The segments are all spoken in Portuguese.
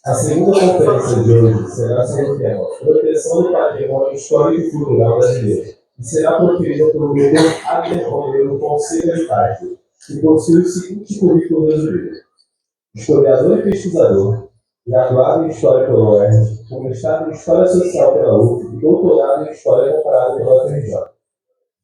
A segunda conferência de hoje será sobre o tema Proteção do Patrimônio Histórico e Cultural Brasileiro e será proferida pelo Dr. Adler Romero Fonseca de Castro, que possui o seguinte currículo resumido: historiador e pesquisador, graduado em História pela UERJ, com mestrado em História Social pela UF e doutorado em História Comparada pela UFRJ.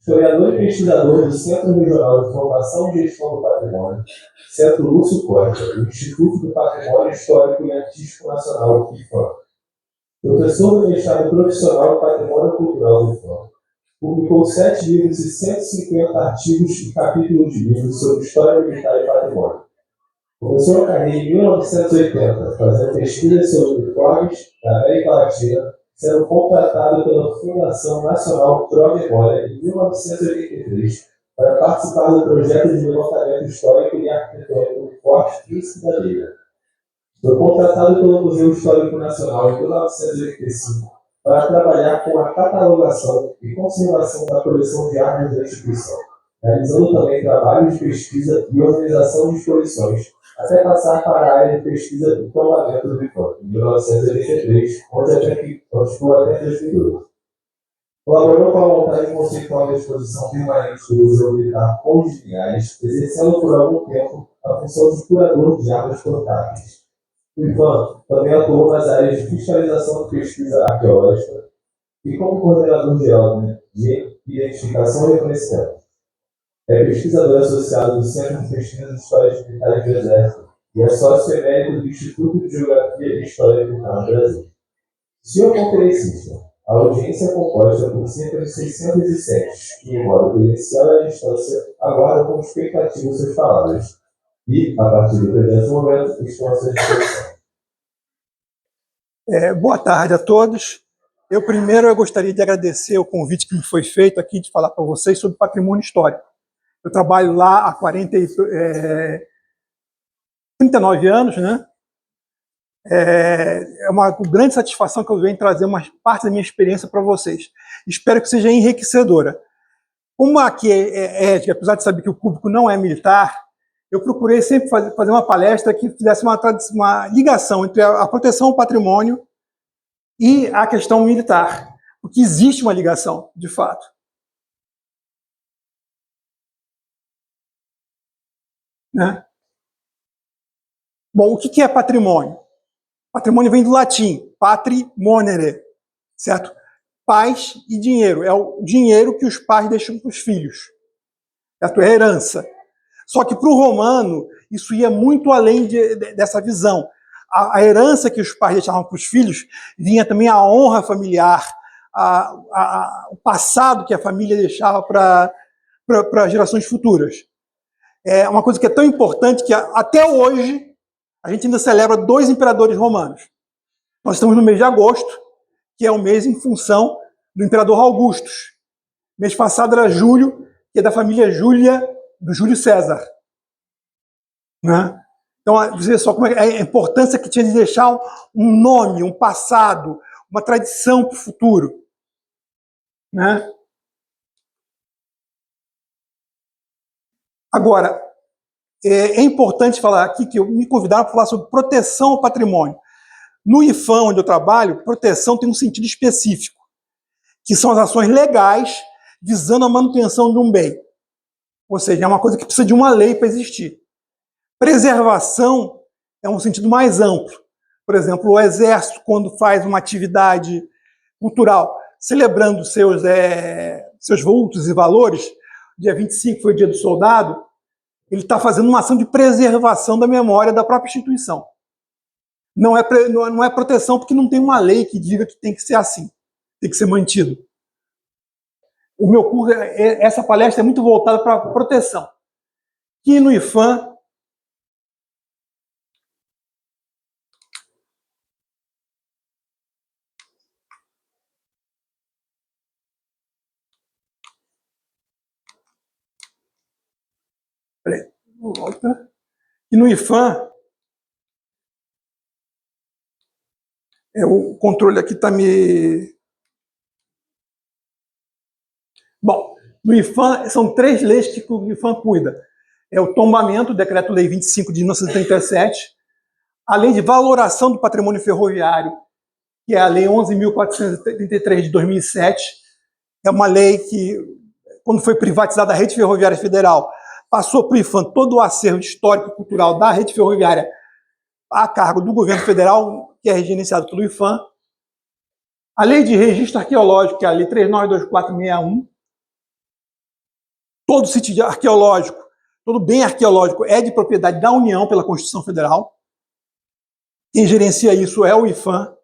Historiador e pesquisador do Centro Regional de Formação e Gestão do Patrimônio, Centro Lúcio Costa, do Instituto do Patrimônio Histórico e Artístico Nacional, IFAM. Professor do mestrado profissional em Patrimônio Cultural do IFAM. Publicou 7 livros e 150 artigos e capítulos de livros sobre História Militar e Patrimônio. Começou a carreira em 1980, fazendo pesquisas sobre uniformes da América Latina, sendo contratado pela Fundação Nacional Pro Memória em 1983 para participar do projeto de levantamento histórico e arquitetônico do Forte Príncipe da Liga. Foi contratado pelo Museu Histórico Nacional em 1985 para trabalhar com a catalogação e conservação da coleção de armas da instituição, realizando também trabalhos de pesquisa e organização de exposições, até passar para a área de pesquisa do tombamento do IFAM, em 1983, onde ficou até 2002. Colaborou com a montagem conceitual da exposição permanente do Museu Militar Pontes de Linhares, exercendo por algum tempo a função de curador de armas portáteis. O IFAM também atuou nas áreas de fiscalização de pesquisa arqueológica e como coordenador geral de identificação e reconhecimento. É pesquisador associado do Centro de Pesquisas de Histórias Militares do Exército e é sócio emérito do Instituto de Geografia e História Militar no Brasil. Senhor conferencista, a audiência é composta por cerca de 607, que, embora presencial à distância, aguardam com expectativa suas palavras. E, a partir do presente momento, estão à sua disposição. Boa tarde a todos. Eu gostaria de agradecer o convite que me foi feito aqui de falar para vocês sobre patrimônio histórico. Eu trabalho lá há 39 anos, né? É uma grande satisfação que eu venho trazer uma parte da minha experiência para vocês. Espero que seja enriquecedora. Como aqui apesar de saber que o público não é militar, eu procurei sempre fazer uma palestra que fizesse uma ligação entre a proteção ao patrimônio e a questão militar, porque existe uma ligação, de fato. Né? Bom, o que é patrimônio? Patrimônio vem do latim, patrimonere, certo? Pais e dinheiro. É o dinheiro que os pais deixam para os filhos. Certo? É herança. Só que para o romano, isso ia muito além dessa visão. A herança que os pais deixavam para os filhos vinha também a honra familiar, o passado que a família deixava para gerações futuras. É uma coisa que é tão importante que até hoje a gente ainda celebra 2 imperadores romanos. Nós estamos no mês de agosto, que é o mês em função do imperador Augustus. Mês passado era julho, que é da família Júlia, do Júlio César. Né? Então, veja só como é a importância que tinha de deixar um nome, um passado, uma tradição para o futuro. Né? Agora, é importante falar aqui que me convidaram para falar sobre proteção ao patrimônio. No IFAM, onde eu trabalho, proteção tem um sentido específico, que são as ações legais visando a manutenção de um bem. Ou seja, é uma coisa que precisa de uma lei para existir. Preservação é um sentido mais amplo. Por exemplo, o Exército, quando faz uma atividade cultural, celebrando seus vultos e valores, dia 25 foi o dia do soldado, ele está fazendo uma ação de preservação da memória da própria instituição. Não é proteção porque não tem uma lei que diga que tem que ser assim, tem que ser mantido. O meu curso, essa palestra é muito voltada para a proteção. E no IFAM, volta. E no IFAM, o controle aqui está me... Bom, no IFAM, são 3 leis que o IFAM cuida. É o tombamento, Decreto-Lei 25 de 1937, a Lei de Valoração do Patrimônio Ferroviário, que é a Lei 11.433 de 2007. É uma lei que, quando foi privatizada a Rede Ferroviária Federal, passou para o IPHAN todo o acervo histórico e cultural da Rede Ferroviária a cargo do governo federal, que é gerenciado pelo IPHAN. A Lei de Registro Arqueológico, que é a Lei 392461. Todo sítio arqueológico, todo bem arqueológico é de propriedade da União pela Constituição Federal. Quem gerencia isso é o IPHAN.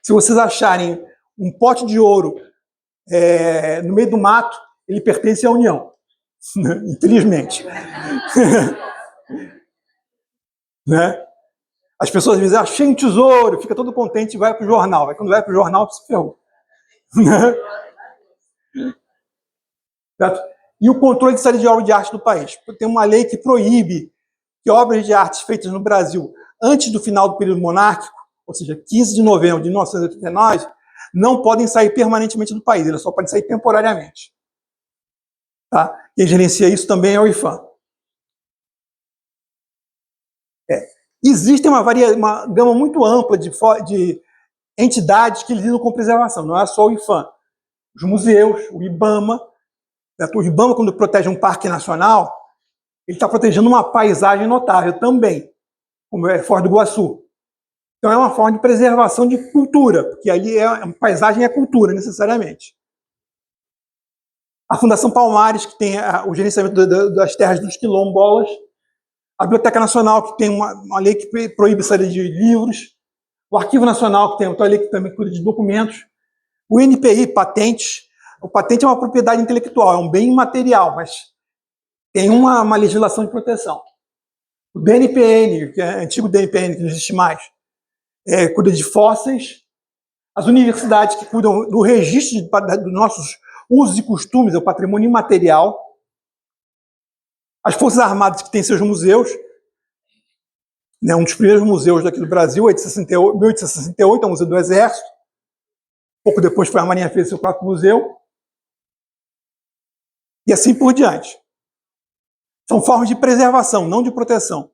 Se vocês acharem um pote de ouro no meio do mato, ele pertence à União. Infelizmente. Né? As pessoas dizem, achei um tesouro, fica todo contente e vai para o jornal. Aí quando vai para o jornal, se ferrou. Certo? E o controle de saída de obra de arte do país. Tem uma lei que proíbe que obras de arte feitas no Brasil antes do final do período monárquico, ou seja, 15 de novembro de 1989, não podem sair permanentemente do país, elas só podem sair temporariamente. Tá? Quem gerencia isso também é o IPHAN. Existe uma gama muito ampla de entidades que lidam com preservação, não é só o IPHAN. Os museus, o IBAMA. O IBAMA, quando protege um parque nacional, ele está protegendo uma paisagem notável também, como é Foz do Iguaçu. Então é uma forma de preservação de cultura, porque ali paisagem é cultura, necessariamente. A Fundação Palmares, que tem o gerenciamento das terras dos quilombolas. A Biblioteca Nacional, que tem uma lei que proíbe a saída de livros. O Arquivo Nacional, que tem outra lei que também cuida de documentos. O INPI, patentes. O patente é uma propriedade intelectual, é um bem imaterial, mas tem uma legislação de proteção. O DNPN, que é antigo DNPN, que não existe mais, cuida de fósseis. As universidades que cuidam do registro dos nossos usos e costumes, é o patrimônio imaterial. As Forças Armadas, que têm seus museus. Né, um dos primeiros museus daqui do Brasil é de 1868, é o Museu do Exército. Pouco depois foi a Marinha fez seu próprio museu. E assim por diante. São formas de preservação, não de proteção.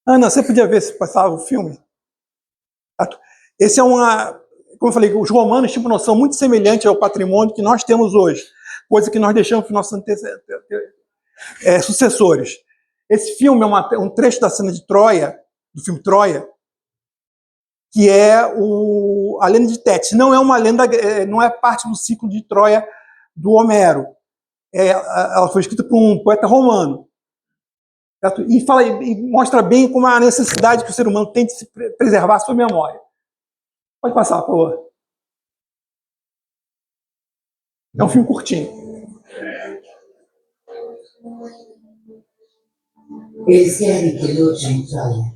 Ana, você podia ver se passava o filme? Esse é como eu falei, os romanos tinham uma noção muito semelhante ao patrimônio que nós temos hoje, coisa que nós deixamos para os nossos sucessores. Esse filme é um trecho da cena de Troia, do filme Troia, que é a lenda de Tétis. Não é uma lenda, não é parte do ciclo de Troia do Homero. Ela foi escrita por um poeta romano. Certo? E mostra bem como a necessidade que o ser humano tem de se preservar a sua memória. Pode passar, por favor. É um filme curtinho. Eles querem que lute em Troia.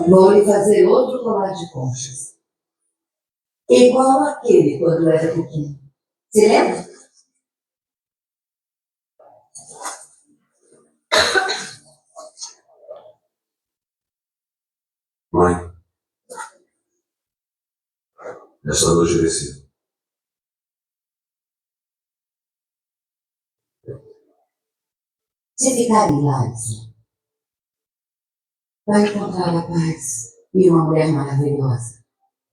Vou lhe fazer outro colar de conchas. Igual aquele quando era pequeno. Se lembra? Mãe, essa noite eu desci. Se ficar em Látzio, vai encontrar a paz e uma mulher maravilhosa.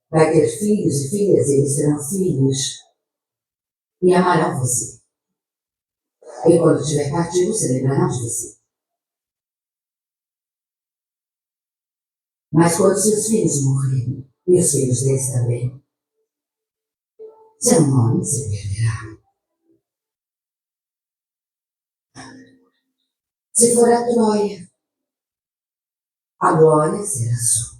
Vai ter filhos e filhas, eles serão filhos e amarão você. E quando tiver partido, se lembrarão de você. Mas quando seus filhos morrerem, e os filhos deles também, seu nome se perderá. Se for a Troia, a glória será sua.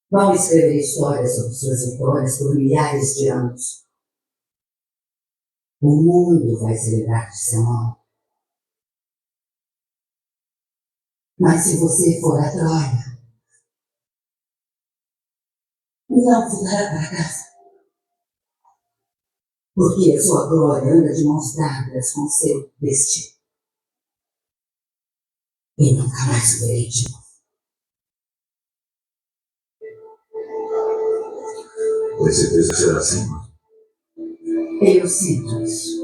Vão escrever histórias sobre suas vitórias por milhares de anos. O mundo vai se lembrar de seu nome. Mas se você for a Troia, não voltará para casa. Porque a sua glória anda de mãos dadas com seu destino. E nunca mais o verei de novo. Tem certeza que será assim, mãe? Eu sinto isso.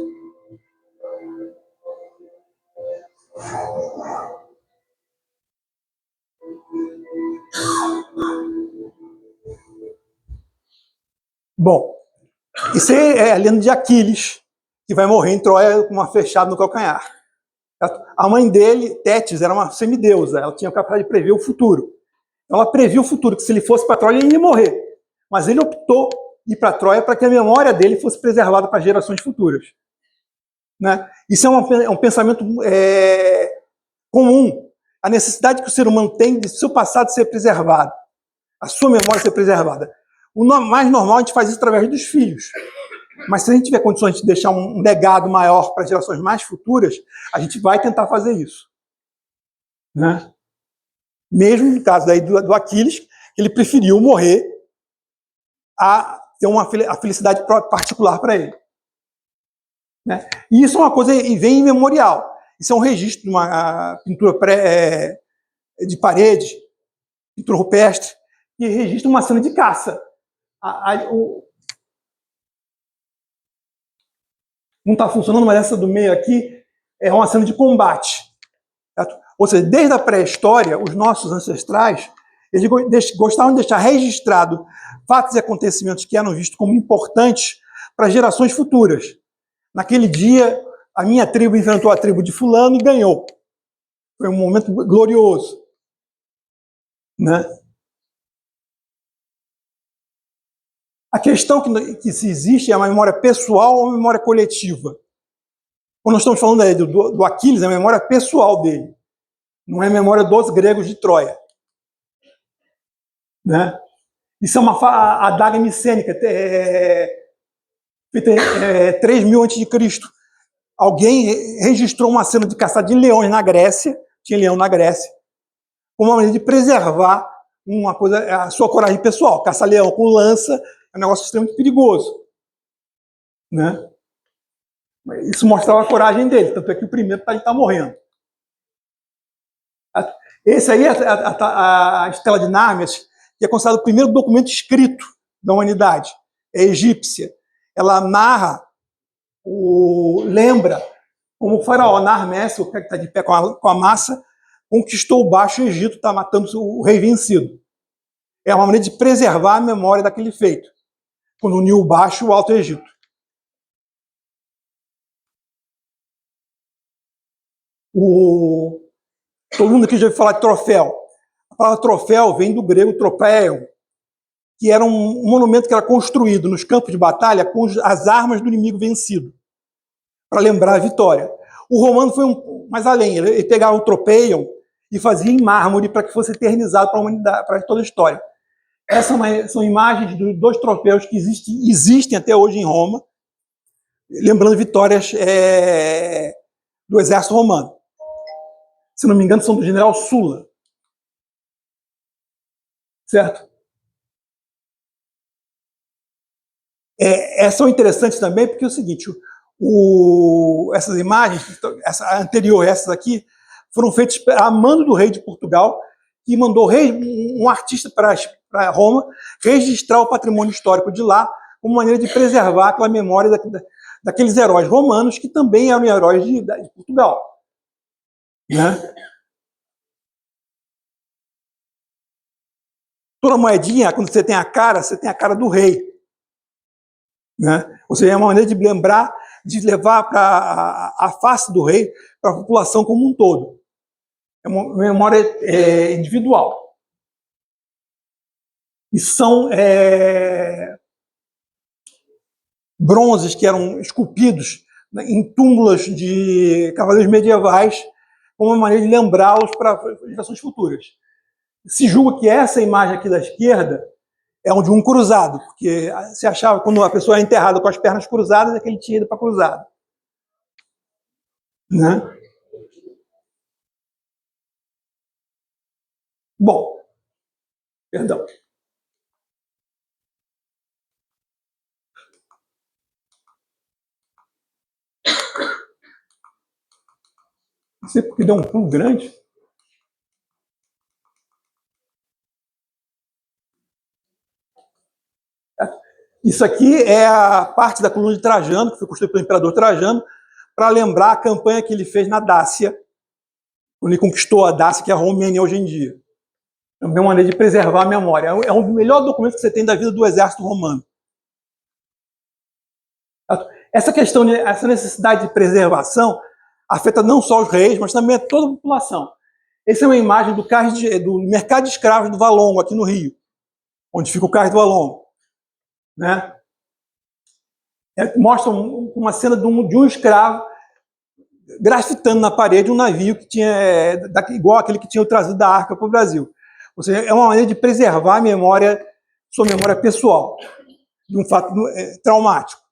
Bom, isso aí é a lenda de Aquiles, que vai morrer em Troia com uma flechada no calcanhar. A mãe dele, Tétis, era uma semideusa, ela tinha a capacidade de prever o futuro. Ela previu o futuro, que se ele fosse para Troia, ele ia morrer. Mas ele optou ir para Troia para que a memória dele fosse preservada para gerações futuras. Né? Isso é um pensamento comum. A necessidade que o ser humano tem de seu passado ser preservado, a sua memória ser preservada. O mais normal, a gente faz isso através dos filhos. Mas se a gente tiver condições de deixar um legado maior para gerações mais futuras, a gente vai tentar fazer isso. Né? Mesmo no caso daí do Aquiles, ele preferiu morrer a ter a felicidade particular para ele. Né? E isso é uma coisa que vem imemorial. Isso é um registro de uma pintura de parede, pintura rupestre, que registra uma cena de caça. Não está funcionando, mas essa do meio aqui é uma cena de combate. Certo? Ou seja, desde a pré-história, os nossos ancestrais eles gostavam de deixar registrado fatos e acontecimentos que eram vistos como importantes para gerações futuras. Naquele dia, a minha tribo enfrentou a tribo de fulano e ganhou. Foi um momento glorioso. Né? A questão que se existe é a memória pessoal ou a memória coletiva. Quando nós estamos falando aí do Aquiles, é a memória pessoal dele. Não é a memória dos gregos de Troia. Né? Isso é a adaga micênica, feita 3.000 a.C. Alguém registrou uma cena de caçada de leões na Grécia, tinha leão na Grécia, como uma maneira de preservar a sua coragem pessoal. Caçar leão com lança é um negócio extremamente perigoso. Né? Isso mostrava a coragem dele, tanto é que o primeiro está morrendo. Esse aí é a Estela de Nárnias, que é considerado o primeiro documento escrito da humanidade. É egípcia. Ela lembra como o faraó Narmés, o que está de pé com a massa, conquistou o Baixo Egito, está matando o rei vencido. É uma maneira de preservar a memória daquele feito, quando uniu o Baixo e o Alto Egito. Todo mundo aqui já ouviu falar de troféu. A palavra troféu vem do grego tropéion, que era um monumento que era construído nos campos de batalha com as armas do inimigo vencido, para lembrar a vitória. O romano foi mais além, ele pegava o tropéion e fazia em mármore para que fosse eternizado para a humanidade, para toda a história. Essas são imagens dos 2 troféus que existem até hoje em Roma, lembrando vitórias do exército romano. Se não me engano, são do general Sulla. Certo? São interessantes também porque é o seguinte, essas imagens, essa anterior, essas aqui, foram feitas a mando do rei de Portugal, que mandou um artista para Roma registrar o patrimônio histórico de lá, como maneira de preservar aquela memória daqueles heróis romanos que também eram heróis de Portugal. Né? Toda moedinha, quando você tem a cara do rei. Né? Ou seja, é uma maneira de lembrar, de levar para a face do rei para a população como um todo. É uma memória individual. E são bronzes que eram esculpidos, né, em túmulos de cavaleiros medievais, como uma maneira de lembrá-los para gerações futuras. Se julga que essa imagem aqui da esquerda é de um cruzado, porque se achava, quando a pessoa é enterrada com as pernas cruzadas, é que ele tinha ido para a cruzada. Né? Bom, perdão. Não sei porque deu um pulo grande. Isso aqui é a parte da coluna de Trajano, que foi construída pelo imperador Trajano, para lembrar a campanha que ele fez na Dácia, quando ele conquistou a Dácia, que é a Romênia hoje em dia. É uma maneira de preservar a memória. É o melhor documento que você tem da vida do exército romano. Essa questão, essa necessidade de preservação afeta não só os reis, mas também toda a população. Essa é uma imagem do mercado de escravos do Valongo, aqui no Rio, onde fica o Cais do Valongo. Né? Mostra uma cena de um escravo grafitando na parede um navio que tinha igual aquele que tinha trazido da Arca para o Brasil. Ou seja, é uma maneira de preservar a memória, sua memória pessoal, de um fato traumático.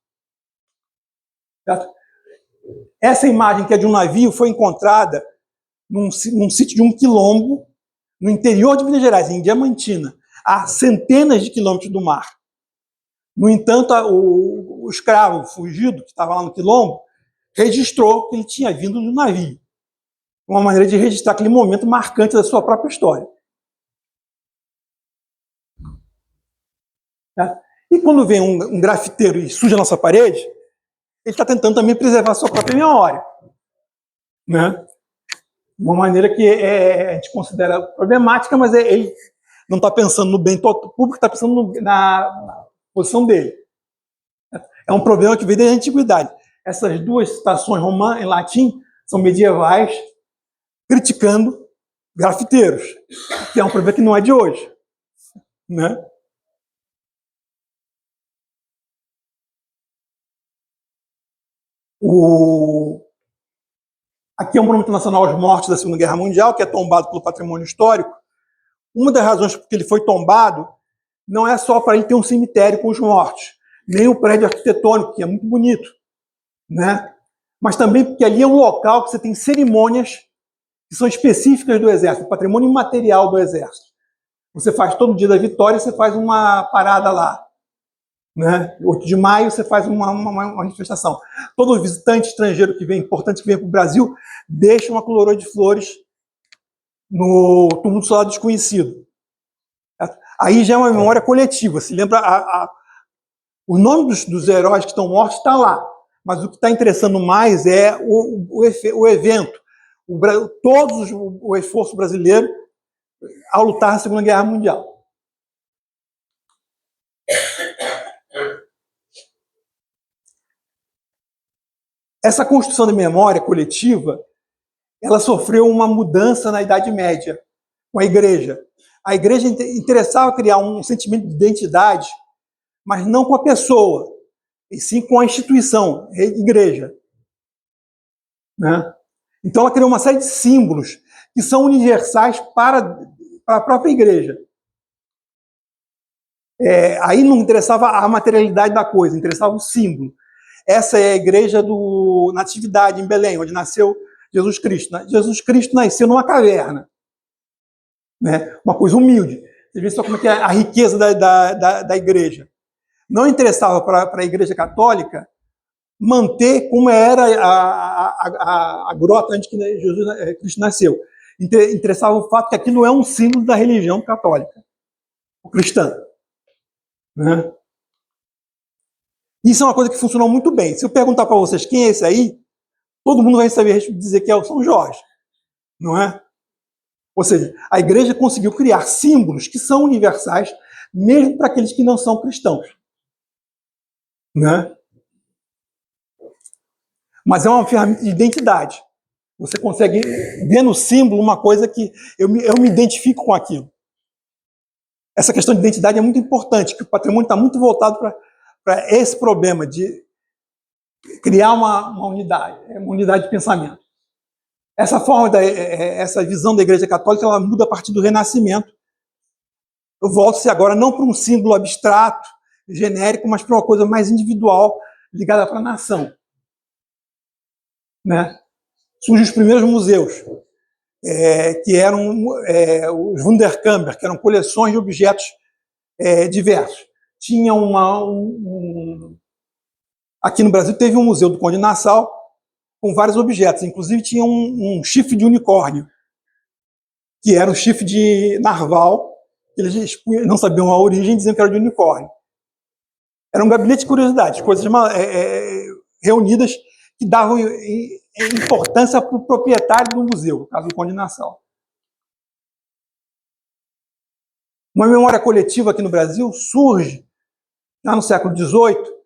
Certo? Essa imagem, que é de um navio, foi encontrada num sítio de um quilombo no interior de Minas Gerais, em Diamantina, a centenas de quilômetros do mar. No entanto, o escravo fugido, que estava lá no quilombo, registrou que ele tinha vindo de um navio. Uma maneira de registrar aquele momento marcante da sua própria história. Tá? E quando vem um grafiteiro e suja a nossa parede, ele está tentando também preservar a sua própria memória. Né? Uma maneira que a gente considera problemática, mas ele não está pensando no bem público, está pensando na posição dele. É um problema que veio da antiguidade. Essas duas citações romanas em latim são medievais, criticando grafiteiros, que é um problema que não é de hoje. Né? Aqui é um Monumento Nacional aos Mortos da Segunda Guerra Mundial, que é tombado pelo patrimônio histórico. Uma das razões por que ele foi tombado não é só para ele ter um cemitério com os mortos, nem o prédio arquitetônico, que é muito bonito, né? Mas também porque ali é um local que você tem cerimônias que são específicas do Exército, patrimônio imaterial do Exército. Você faz todo dia da vitória, você faz uma parada lá. Né? 8 de maio você faz uma manifestação. Todo visitante estrangeiro que vem, importante que vem para o Brasil, deixa uma coroa de flores no túmulo do soldado desconhecido. Aí já é uma memória coletiva. Se lembra, o nome dos heróis que estão mortos está lá, mas o que está interessando mais é o evento, o esforço brasileiro ao lutar na Segunda Guerra Mundial. Essa construção de memória coletiva, ela sofreu uma mudança na Idade Média, com a Igreja. A Igreja interessava criar um sentimento de identidade, mas não com a pessoa, e sim com a instituição, a Igreja. Né? Então ela criou uma série de símbolos que são universais para a própria Igreja. Aí não interessava a materialidade da coisa, interessava o símbolo. Essa é a igreja do Natividade, em Belém, onde nasceu Jesus Cristo. Jesus Cristo nasceu numa caverna. Né? Uma coisa humilde. Você vê só como é que é a riqueza da igreja. Não interessava para a Igreja Católica manter como era a grota antes que Jesus Cristo nasceu. Interessava o fato que aquilo é um símbolo da religião católica, o cristã. Né? Isso é uma coisa que funcionou muito bem. Se eu perguntar para vocês quem é esse aí, todo mundo vai saber dizer que é o São Jorge, não é? Ou seja, a igreja conseguiu criar símbolos que são universais, mesmo para aqueles que não são cristãos. Né? Mas é uma ferramenta de identidade. Você consegue ver no símbolo uma coisa que eu me identifico com aquilo. Essa questão de identidade é muito importante, que o patrimônio está muito voltado para esse problema de criar uma unidade de pensamento. Essa forma, essa visão da Igreja Católica, ela muda a partir do Renascimento. Eu volto-se agora não para um símbolo abstrato, genérico, mas para uma coisa mais individual, ligada para a nação. Né? Surgem os primeiros museus, que eram os Wunderkammer, que eram coleções de objetos diversos. Tinha aqui no Brasil teve um museu do Conde Nassau com vários objetos, inclusive tinha um chifre de unicórnio, que era o chifre de narval, que eles não sabiam a origem, diziam que era de unicórnio. Era um gabinete de curiosidades, coisas reunidas que davam importância para o proprietário do museu, no caso do Conde Nassau. Uma memória coletiva aqui no Brasil surge já no século XVIII,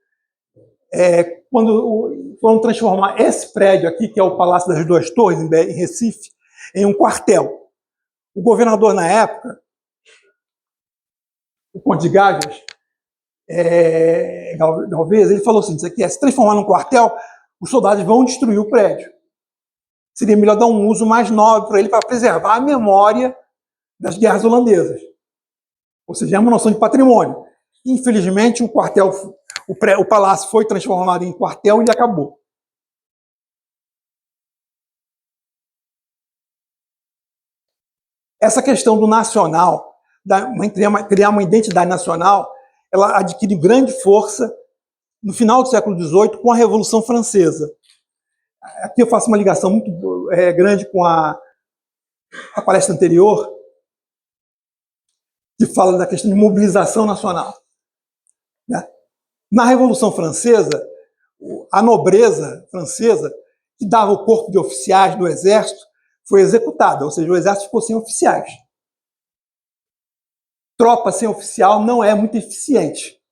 quando foram transformar esse prédio aqui, que é o Palácio das Duas Torres, em Recife, em um quartel. O governador, na época, o Conde de Gávias, Galvez, ele falou assim, isso aqui se transformar num quartel, os soldados vão destruir o prédio. Seria melhor dar um uso mais nobre para ele, para preservar a memória das guerras holandesas. Ou seja, é uma noção de patrimônio. Infelizmente, o palácio foi transformado em quartel e acabou. Essa questão do nacional, criar uma identidade nacional, ela adquire grande força no final do século XVIII com a Revolução Francesa. Aqui eu faço uma ligação muito grande com a palestra anterior, que fala da questão de mobilização nacional. Na Revolução Francesa, a nobreza francesa, que dava o corpo de oficiais do exército, foi executada, ou seja, o exército ficou sem oficiais. Tropa sem oficial não é muito eficiente,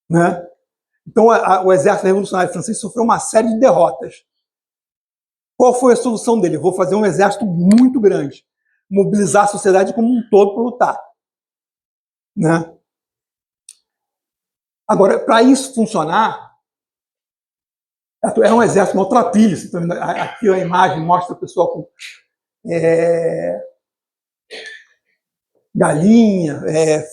né? Então, o exército revolucionário francês sofreu uma série de derrotas. Qual foi a solução dele? Vou fazer um exército muito grande, mobilizar a sociedade como um todo para lutar, né? Agora, para isso funcionar, era um exército maltrapilho. Aqui a imagem mostra o pessoal com galinha,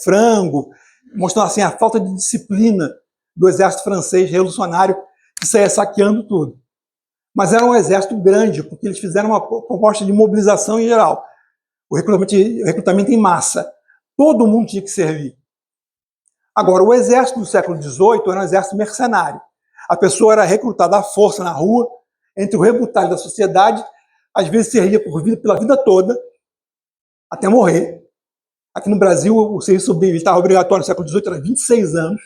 frango, mostrando assim, a falta de disciplina do exército francês revolucionário que saía saqueando tudo. Mas era um exército grande, porque eles fizeram uma proposta de mobilização em geral. O recrutamento em massa. Todo mundo tinha que servir. Agora, o exército do século XVIII era um exército mercenário. A pessoa era recrutada à força na rua, entre o rebutalho da sociedade, às vezes servia pela vida toda, até morrer. Aqui no Brasil, o serviço militar obrigatório no século XVIII era 26 anos,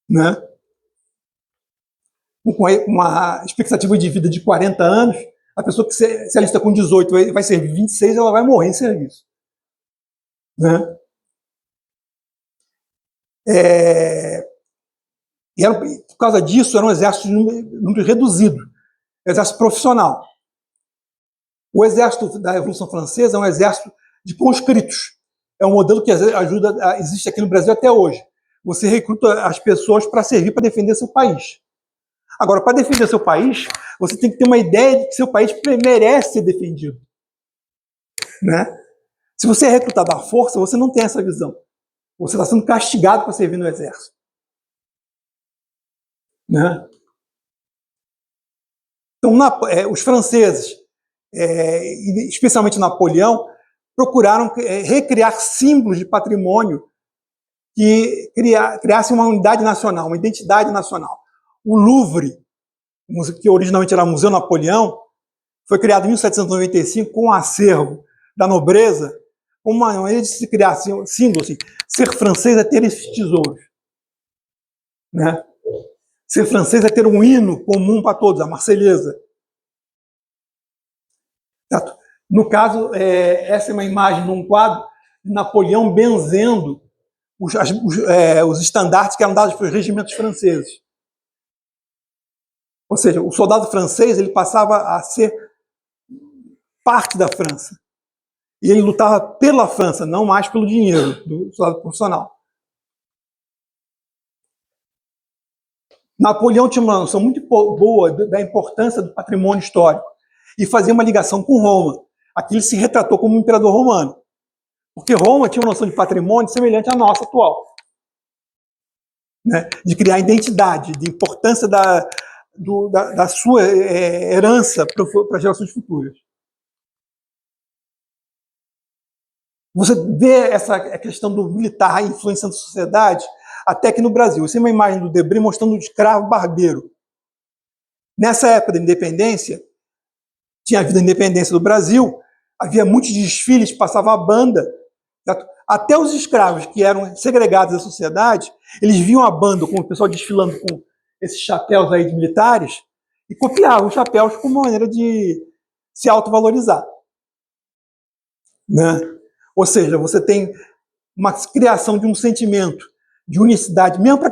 né? Com uma expectativa de vida de 40 anos, a pessoa que se alista com 18 vai servir 26, ela vai morrer em serviço, né? Por causa disso, era um exército de número reduzido, exército profissional. O exército da Revolução Francesa é um exército de conscritos. É um modelo que existe aqui no Brasil até hoje. Você recruta as pessoas para servir, para defender seu país. Agora, para defender seu país, você tem que ter uma ideia de que seu país merece ser defendido, né? Se você é recrutado à força, você não tem essa visão. Você está sendo castigado para servir no exército, né? Então, os franceses, especialmente Napoleão, procuraram recriar símbolos de patrimônio que criassem uma unidade nacional, uma identidade nacional. O Louvre, que originalmente era Museu Napoleão, foi criado em 1795 com um acervo da nobreza, uma maneira de se criar símbolo, assim, ser francês é ter esses tesouros, né? Ser francês é ter um hino comum para todos, a Marselhesa. Certo? No caso, essa é uma imagem de um quadro de Napoleão benzendo os estandartes que eram dados pelos regimentos franceses. Ou seja, o soldado francês ele passava a ser parte da França. E ele lutava pela França, não mais pelo dinheiro do soldado profissional. Napoleão tinha uma noção muito boa da importância do patrimônio histórico e fazia uma ligação com Roma. Aqui ele se retratou como um imperador romano, porque Roma tinha uma noção de patrimônio semelhante à nossa atual, né? De criar identidade, de importância da sua herança para gerações futuras. Você vê essa questão do militar influenciando a sociedade até que no Brasil. Essa é uma imagem do Debré mostrando o escravo barbeiro. Nessa época da independência, tinha havido a independência do Brasil, havia muitos desfiles, passava a banda, certo? Até os escravos que eram segregados da sociedade, eles viam a banda, como o pessoal desfilando com esses chapéus aí de militares, e copiavam os chapéus como uma maneira de se autovalorizar. Né? Ou seja, você tem uma criação de um sentimento de unicidade, mesmo para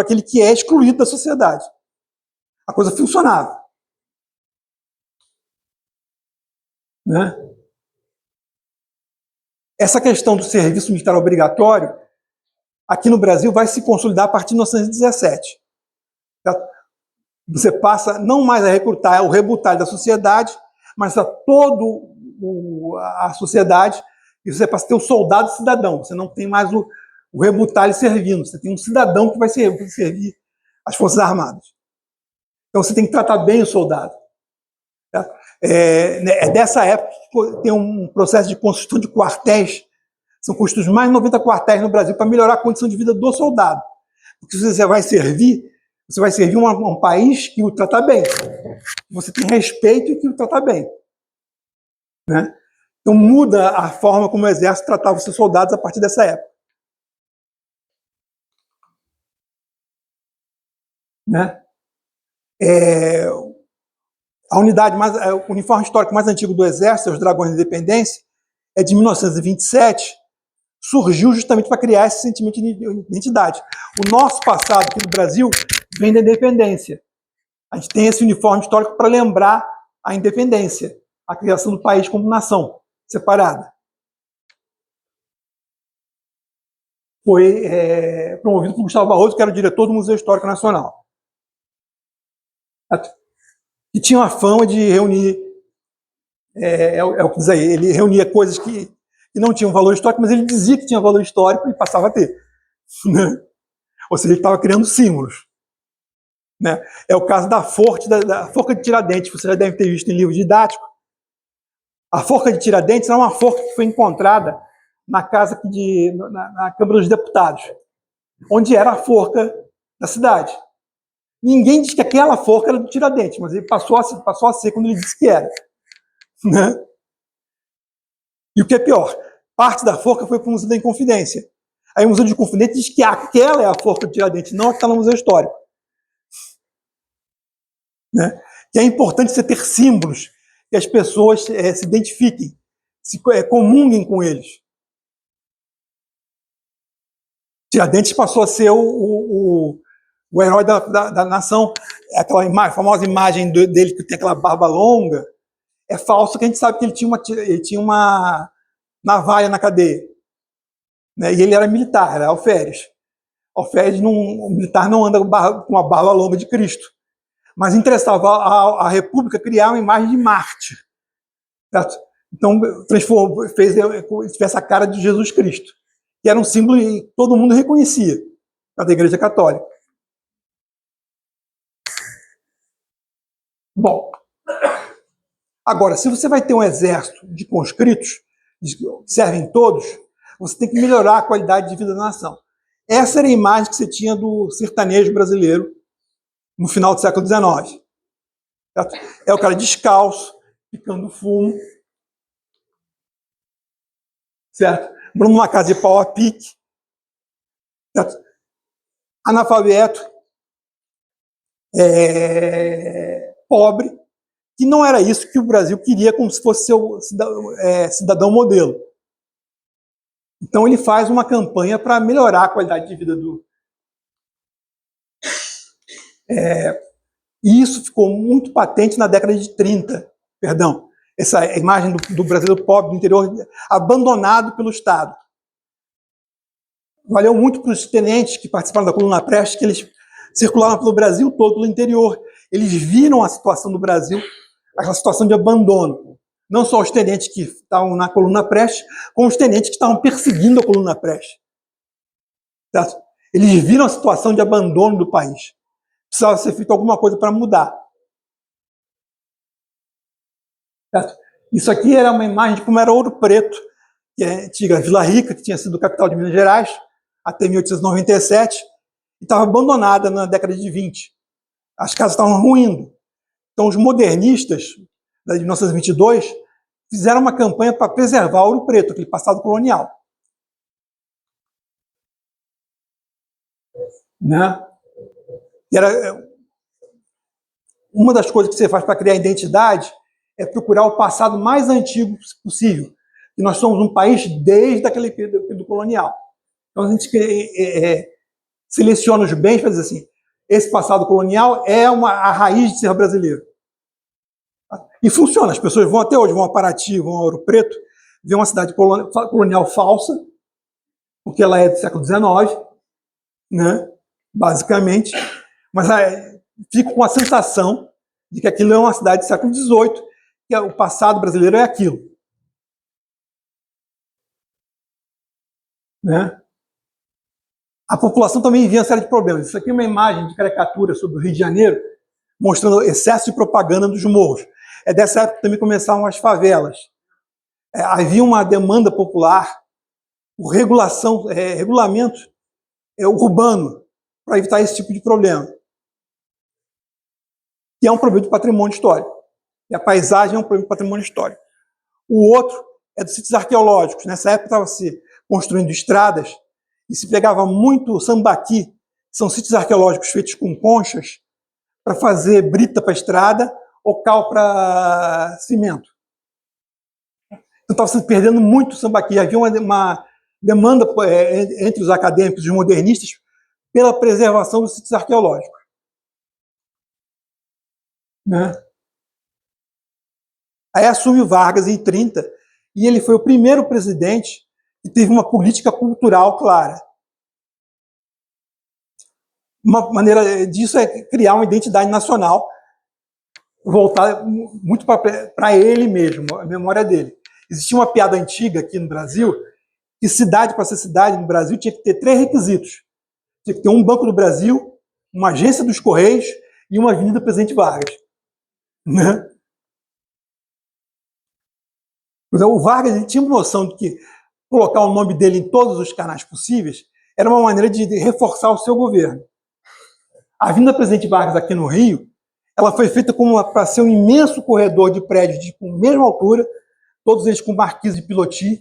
aquele que é excluído da sociedade. A coisa funcionava. Né? Essa questão do serviço militar obrigatório, aqui no Brasil, vai se consolidar a partir de 1917. Você passa não mais a recrutar o rebutalho da sociedade, mas a toda a sociedade, e você passa a ter o soldado cidadão. Você não tem mais o rebutalho servindo, você tem um cidadão que vai servir as Forças Armadas. Então você tem que tratar bem o soldado. É dessa época que tem um processo de construção de quartéis. São construídos mais de 90 quartéis no Brasil para melhorar a condição de vida do soldado. Porque você vai servir um país que o trata bem. Você tem respeito e que o trata bem. Né? Então muda a forma como o exército tratava os seus soldados a partir dessa época. Né? O uniforme histórico mais antigo do Exército, os Dragões da Independência, é de 1927, surgiu justamente para criar esse sentimento de identidade. O nosso passado aqui no Brasil vem da independência. A gente tem esse uniforme histórico para lembrar a independência, a criação do país como nação separada. Foi promovido por Gustavo Barroso, que era o diretor do Museu Histórico Nacional. E tinha uma fama de reunir, o que diz aí, ele reunia coisas que não tinham valor histórico, mas ele dizia que tinha valor histórico e passava a ter. Né? Ou seja, ele estava criando símbolos. Né? É o caso da forca de Tiradentes, você já deve ter visto em livro didático. A forca de Tiradentes é uma forca que foi encontrada na Câmara dos Deputados, onde era a forca da cidade. Ninguém diz que aquela forca era do Tiradentes, mas ele passou a ser quando ele disse que era. Né? E o que é pior, parte da forca foi para o Museu da Inconfidência. Aí o Museu da Inconfidência diz que aquela é a forca do Tiradentes, não a que está no Museu Histórico. Né? Que é importante você ter símbolos que as pessoas se identifiquem, se comunguem com eles. Tiradentes passou a ser o herói da nação. Aquela famosa imagem dele que tem aquela barba longa é falso, que a gente sabe que ele tinha uma navalha na cadeia. Né? E ele era militar, era alferes. Alferes, o militar não anda com uma barba longa de Cristo. Mas interessava a República criar uma imagem de Marte. Certo? Então, fez essa cara de Jesus Cristo, que era um símbolo que todo mundo reconhecia, da Igreja Católica. Bom, agora, se você vai ter um exército de conscritos, que servem todos, você tem que melhorar a qualidade de vida da nação. Essa era a imagem que você tinha do sertanejo brasileiro no final do século XIX. Certo? É o cara descalço, picando fumo, certo? Morando numa casa de pau a pique, certo? Analfabeto, pobre, que não era isso que o Brasil queria como se fosse seu cidadão modelo. Então ele faz uma campanha para melhorar a qualidade de vida do... E isso ficou muito patente na década de 30, perdão. Essa imagem do brasileiro pobre do interior, abandonado pelo Estado. Valeu muito para os tenentes que participaram da Coluna Prestes, que eles circularam pelo Brasil todo, pelo interior. Eles viram a situação do Brasil, aquela situação de abandono. Não só os tenentes que estavam na Coluna Prestes, como os tenentes que estavam perseguindo a Coluna Prestes. Certo? Eles viram a situação de abandono do país. Precisava ser feito alguma coisa para mudar. Certo? Isso aqui era uma imagem de como era Ouro Preto, que é a antiga Vila Rica, que tinha sido capital de Minas Gerais, até 1897, e estava abandonada na década de 20. As casas estavam ruindo. Então, os modernistas, de 1922, fizeram uma campanha para preservar Ouro Preto, aquele passado colonial. né? E uma das coisas que você faz para criar identidade é procurar o passado mais antigo possível. E nós somos um país desde aquele período colonial. Então a gente seleciona os bens para dizer assim, esse passado colonial é a raiz de ser brasileiro. E funciona, as pessoas vão até hoje, vão a Paraty, vão a Ouro Preto, vê uma cidade colonial falsa, porque ela é do século XIX, né? Basicamente, mas fico com a sensação de que aquilo é uma cidade do século XVIII, que o passado brasileiro é aquilo. Né? A população também via uma série de problemas. Isso aqui é uma imagem de caricatura sobre o Rio de Janeiro, mostrando excesso de propaganda dos morros. É dessa época que também começaram as favelas. Havia uma demanda popular por regulamento urbano para evitar esse tipo de problema. Que é um problema de patrimônio histórico. E a paisagem é um problema de patrimônio histórico. O outro é dos sítios arqueológicos. Nessa época estava se construindo estradas e se pegava muito sambaqui, que são sítios arqueológicos feitos com conchas, para fazer brita para estrada ou cal para cimento. Então estava se perdendo muito sambaqui. Havia uma demanda entre os acadêmicos e os modernistas pela preservação dos sítios arqueológicos. Né? Aí assume o Vargas em 30 e ele foi o primeiro presidente que teve uma política cultural clara. Uma maneira disso é criar uma identidade nacional voltada muito para ele mesmo, a memória dele. Existia uma piada antiga aqui no Brasil que cidade para ser cidade no Brasil tinha que ter 3 requisitos. Tinha que ter um Banco do Brasil, uma agência dos Correios e uma Avenida Presidente Vargas. Né? O Vargas ele tinha uma noção de que colocar o nome dele em todos os canais possíveis era uma maneira de reforçar o seu governo. A Avenida Presidente Vargas aqui no Rio, ela foi feita para ser um imenso corredor de prédios com a mesma altura, todos eles com marquise de pilotis,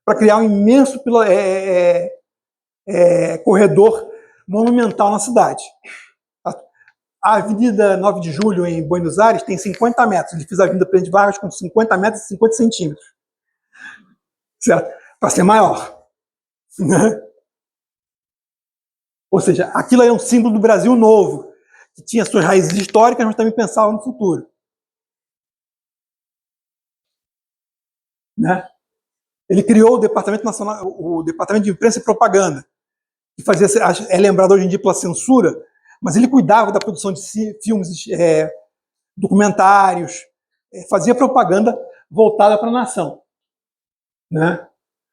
para criar um imenso corredor monumental na cidade. A Avenida 9 de Julho, em Buenos Aires, tem 50 metros. Ele fez a Avenida Presidente Vargas com 50 metros e 50 centímetros. Certo? Para ser maior. Né? Ou seja, aquilo é um símbolo do Brasil novo, que tinha suas raízes históricas, mas também pensava no futuro. Né? Ele criou o Departamento Nacional, o Departamento de Imprensa e Propaganda, que é lembrado hoje em dia pela censura, mas ele cuidava da produção de filmes, documentários, fazia propaganda voltada para a nação. Né?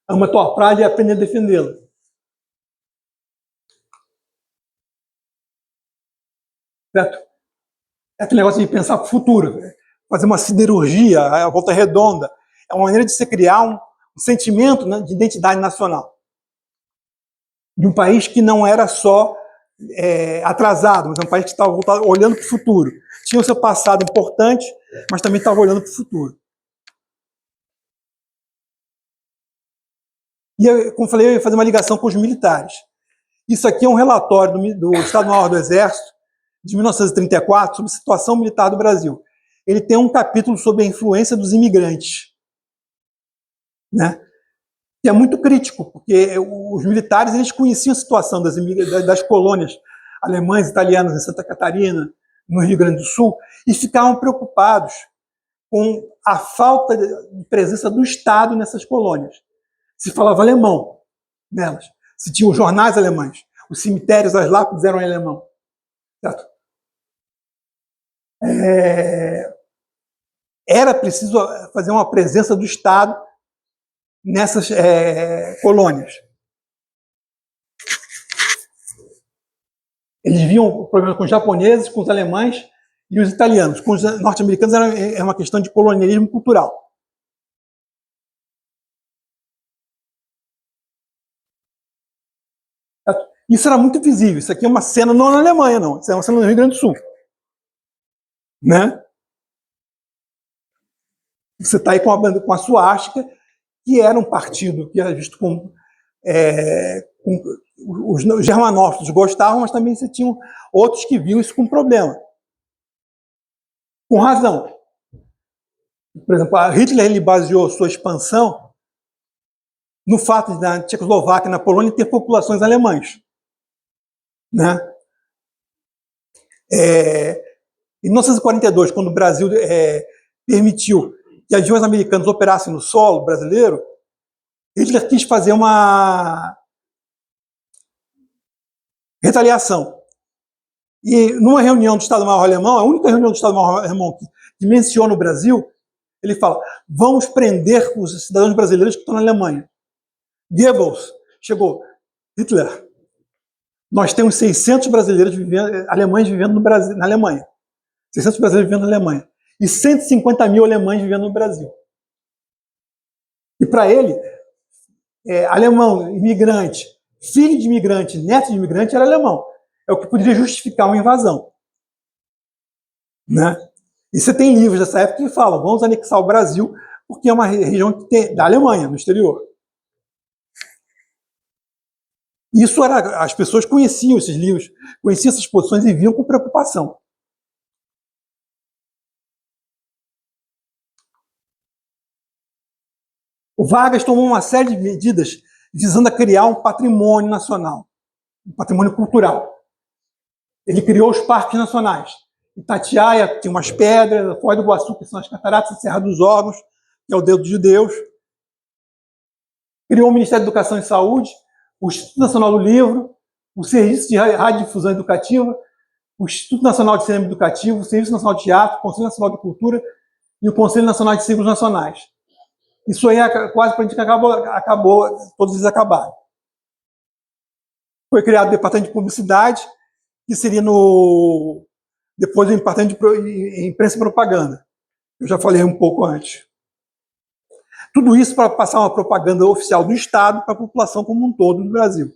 Ama tua praia e aprende a defendê-la. Certo? É aquele negócio de pensar para o futuro, fazer uma siderurgia, a volta redonda. É uma maneira de se criar um sentimento, né, de identidade nacional. De um país que não era só atrasado, mas é um país que estava olhando para o futuro. Tinha o seu passado importante, mas também estava olhando para o futuro. E, como falei, eu ia fazer uma ligação com os militares. Isso aqui é um relatório do Estado-Maior do Exército, de 1934, sobre a situação militar do Brasil. Ele tem um capítulo sobre a influência dos imigrantes. Né? Que é muito crítico, porque os militares eles conheciam a situação das colônias alemãs e italianas em Santa Catarina, no Rio Grande do Sul, e ficavam preocupados com a falta de presença do Estado nessas colônias. Se falava alemão nelas, se tinham jornais alemães, os cemitérios, as lápides eram em alemão. Certo? Era preciso fazer uma presença do Estado nessas colônias. Eles viam o problema com os japoneses, com os alemães e os italianos. Com os norte-americanos era uma questão de colonialismo cultural. Isso era muito visível. Isso aqui é uma cena não na Alemanha, não. Isso é uma cena no Rio Grande do Sul. Né? Você está aí com a suástica, que era um partido que era visto como os germanófilos gostavam, mas também você tinha outros que viam isso com problema. Com razão. Por exemplo, Hitler ele baseou sua expansão no fato de, na Tchecoslováquia e na Polônia, ter populações alemãs. Né? Em 1942, quando o Brasil permitiu que aviões americanos operassem no solo brasileiro, Hitler quis fazer uma retaliação. E numa reunião do Estado-Maior Alemão, a única reunião do Estado-Maior Alemão que menciona o Brasil, ele fala: vamos prender os cidadãos brasileiros que estão na Alemanha. Goebbels chegou: Hitler, nós temos 600 brasileiros alemães vivendo no Brasil, na Alemanha. 600 brasileiros vivendo na Alemanha. E 150 mil alemães vivendo no Brasil. E para ele, alemão, imigrante, filho de imigrante, neto de imigrante, era alemão. É o que poderia justificar uma invasão. Né? E você tem livros dessa época que falam: vamos anexar o Brasil, porque é uma região da Alemanha, no exterior. Isso era, as pessoas conheciam esses livros, conheciam essas posições e viam com preocupação. O Vargas tomou uma série de medidas visando a criar um patrimônio nacional, um patrimônio cultural. Ele criou os parques nacionais. Itatiaia tem umas pedras, Foz do Iguaçu, que são as cataratas, Serra dos Órgãos, que é o dedo de Deus. Criou o Ministério da Educação e Saúde, o Instituto Nacional do Livro, o Serviço de Radiodifusão Educativa, o Instituto Nacional de Cinema Educativo, o Serviço Nacional de Teatro, o Conselho Nacional de Cultura e o Conselho Nacional de Círculos Nacionais. Isso aí quase para a gente acabou, todos eles acabaram. Foi criado o Departamento de Publicidade, que seria depois o Departamento de Imprensa e Propaganda. Eu já falei um pouco antes. Tudo isso para passar uma propaganda oficial do Estado para a população como um todo do Brasil,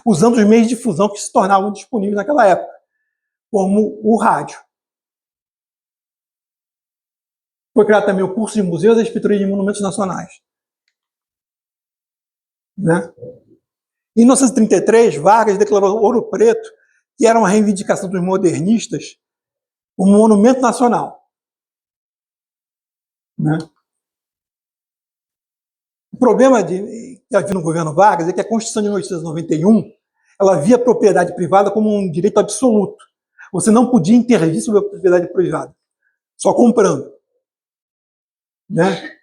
usando os meios de difusão que se tornavam disponíveis naquela época, como o rádio. Foi criado também o curso de museus e a inspetoria de monumentos nacionais. Né? Em 1933, Vargas declarou Ouro Preto, que era uma reivindicação dos modernistas, um monumento nacional. Né? O problema que havia no governo Vargas é que a Constituição de 1891 ela via a propriedade privada como um direito absoluto. Você não podia intervir sobre a propriedade privada, só comprando. Né?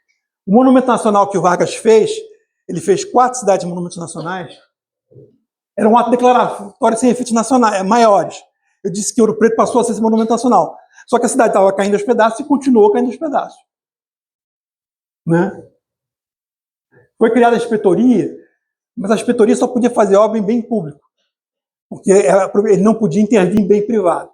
O monumento nacional que o Vargas fez, ele fez 4 cidades de monumentos nacionais, era um ato declaratório sem efeitos nacionais, maiores. Eu disse que Ouro Preto passou a ser esse monumento nacional. Só que a cidade estava caindo aos pedaços e continuou caindo aos pedaços. Né? Foi criada a inspetoria, mas a inspetoria só podia fazer obra em bem público, porque ele não podia intervir em bem privado.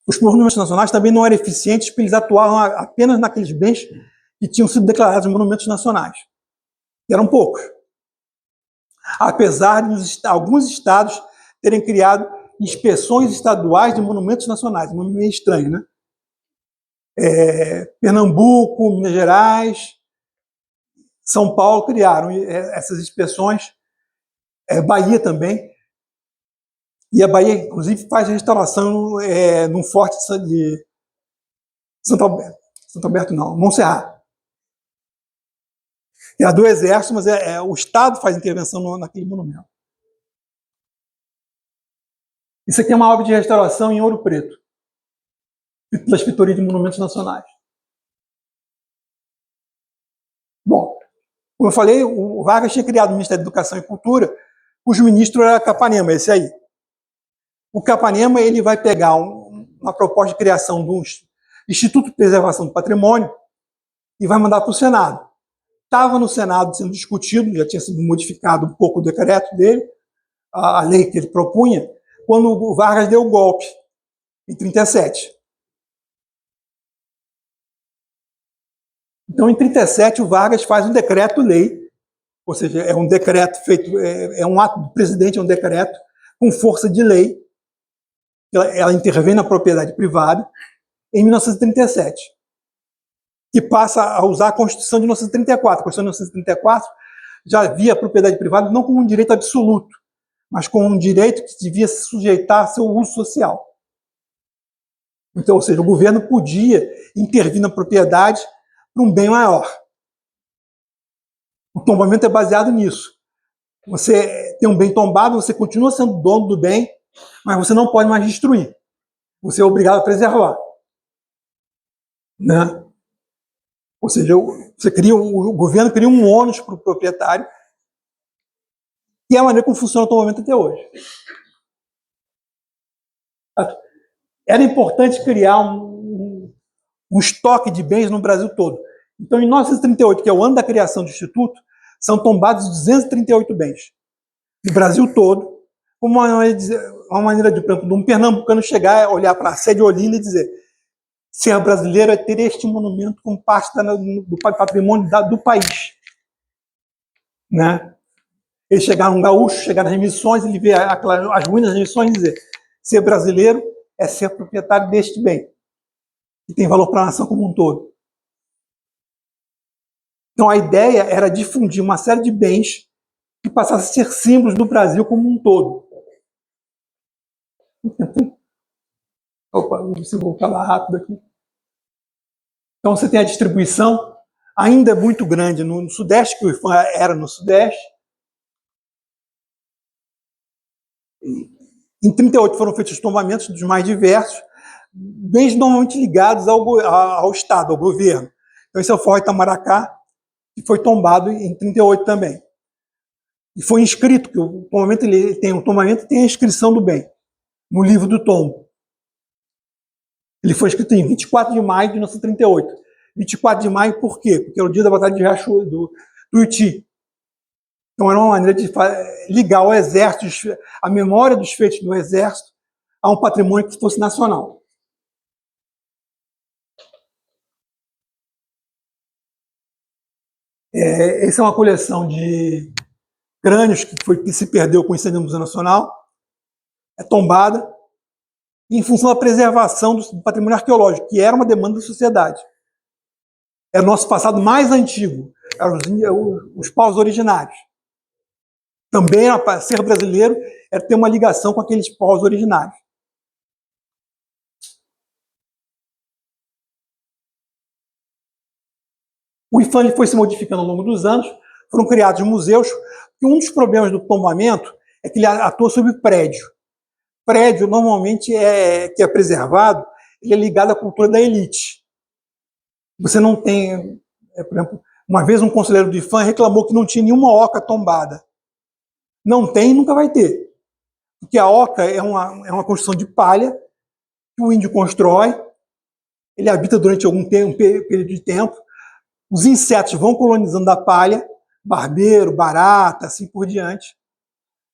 Os monumentos nacionais também não eram eficientes porque eles atuavam apenas naqueles bens que tinham sido declarados monumentos nacionais. E eram poucos. Apesar de alguns estados terem criado inspeções estaduais de monumentos nacionais, um nome meio estranho, né? Pernambuco, Minas Gerais, São Paulo criaram essas inspeções, Bahia também. E a Bahia, inclusive, faz restauração num forte de Santo Alberto não, Montserrat. É do Exército, mas o Estado faz intervenção naquele monumento. Isso aqui é uma obra de restauração em Ouro Preto, pela Inspetoria de Monumentos Nacionais. Bom, como eu falei, o Vargas tinha criado o Ministério da Educação e Cultura, cujo ministro era Capanema, esse aí. O Capanema ele vai pegar uma proposta de criação do Instituto de Preservação do Patrimônio e vai mandar para o Senado. Estava no Senado sendo discutido, já tinha sido modificado um pouco o decreto dele, a lei que ele propunha, quando o Vargas deu o golpe, em 1937. Então, em 1937, o Vargas faz um decreto-lei, ou seja, é um decreto feito, é um ato do presidente, é um decreto com força de lei, ela intervém na propriedade privada, em 1937. que passa a usar a Constituição de 1934. A Constituição de 1934 já via a propriedade privada não como um direito absoluto, mas como um direito que devia se sujeitar a seu uso social. Então, ou seja, o governo podia intervir na propriedade para um bem maior. O tombamento é baseado nisso. Você tem um bem tombado, você continua sendo dono do bem, mas você não pode mais destruir. Você é obrigado a preservar. Né? Ou seja, o governo cria um ônus para o proprietário, e é a maneira como funciona o tombamento até hoje. Era importante criar um estoque de bens no Brasil todo. Então, em 1938, que é o ano da criação do Instituto, são tombados 238 bens. No Brasil todo, como uma maneira de, por exemplo, de um pernambucano chegar, olhar para a sede de Olinda e dizer: ser brasileiro é ter este monumento como parte do patrimônio do país. Né? Ele chegar num gaúcho, chegar nas missões, ele vê as ruínas das missões e dizer: ser brasileiro é ser proprietário deste bem, que tem valor para a nação como um todo. Então a ideia era difundir uma série de bens que passassem a ser símbolos do Brasil como um todo. Opa, vou falar rápido aqui. Então você tem a distribuição, ainda muito grande no Sudeste, que o IFAM era no Sudeste. Em 1938 foram feitos os tombamentos dos mais diversos, bens normalmente ligados ao Estado, ao governo. Então esse é o Forró Itamaracá, que foi tombado em 1938 também. E foi inscrito, que o tombamento, tem a inscrição do bem, no livro do tombo. Ele foi escrito em 24 de maio de 1938. 24 de maio por quê? Porque era o dia da Batalha de Riacho do Iti. Então era uma maneira de ligar o Exército, a memória dos feitos do Exército, a um patrimônio que fosse nacional. Essa é uma coleção de crânios que se perdeu com o incêndio do Museu Nacional. É tombada em função da preservação do patrimônio arqueológico, que era uma demanda da sociedade. Era o nosso passado mais antigo, eram os povos originários. Também, ser brasileiro era ter uma ligação com aqueles povos originários. O IFAM foi se modificando ao longo dos anos, foram criados museus, e um dos problemas do tombamento é que ele atua sobre prédio. Prédio, normalmente, que é preservado, ele é ligado à cultura da elite. Você não tem... por exemplo, uma vez um conselheiro do IFAM reclamou que não tinha nenhuma oca tombada. Não tem e nunca vai ter. Porque a oca é uma construção de palha que o índio constrói, ele habita durante algum tempo, período de tempo, os insetos vão colonizando a palha, barbeiro, barata, assim por diante.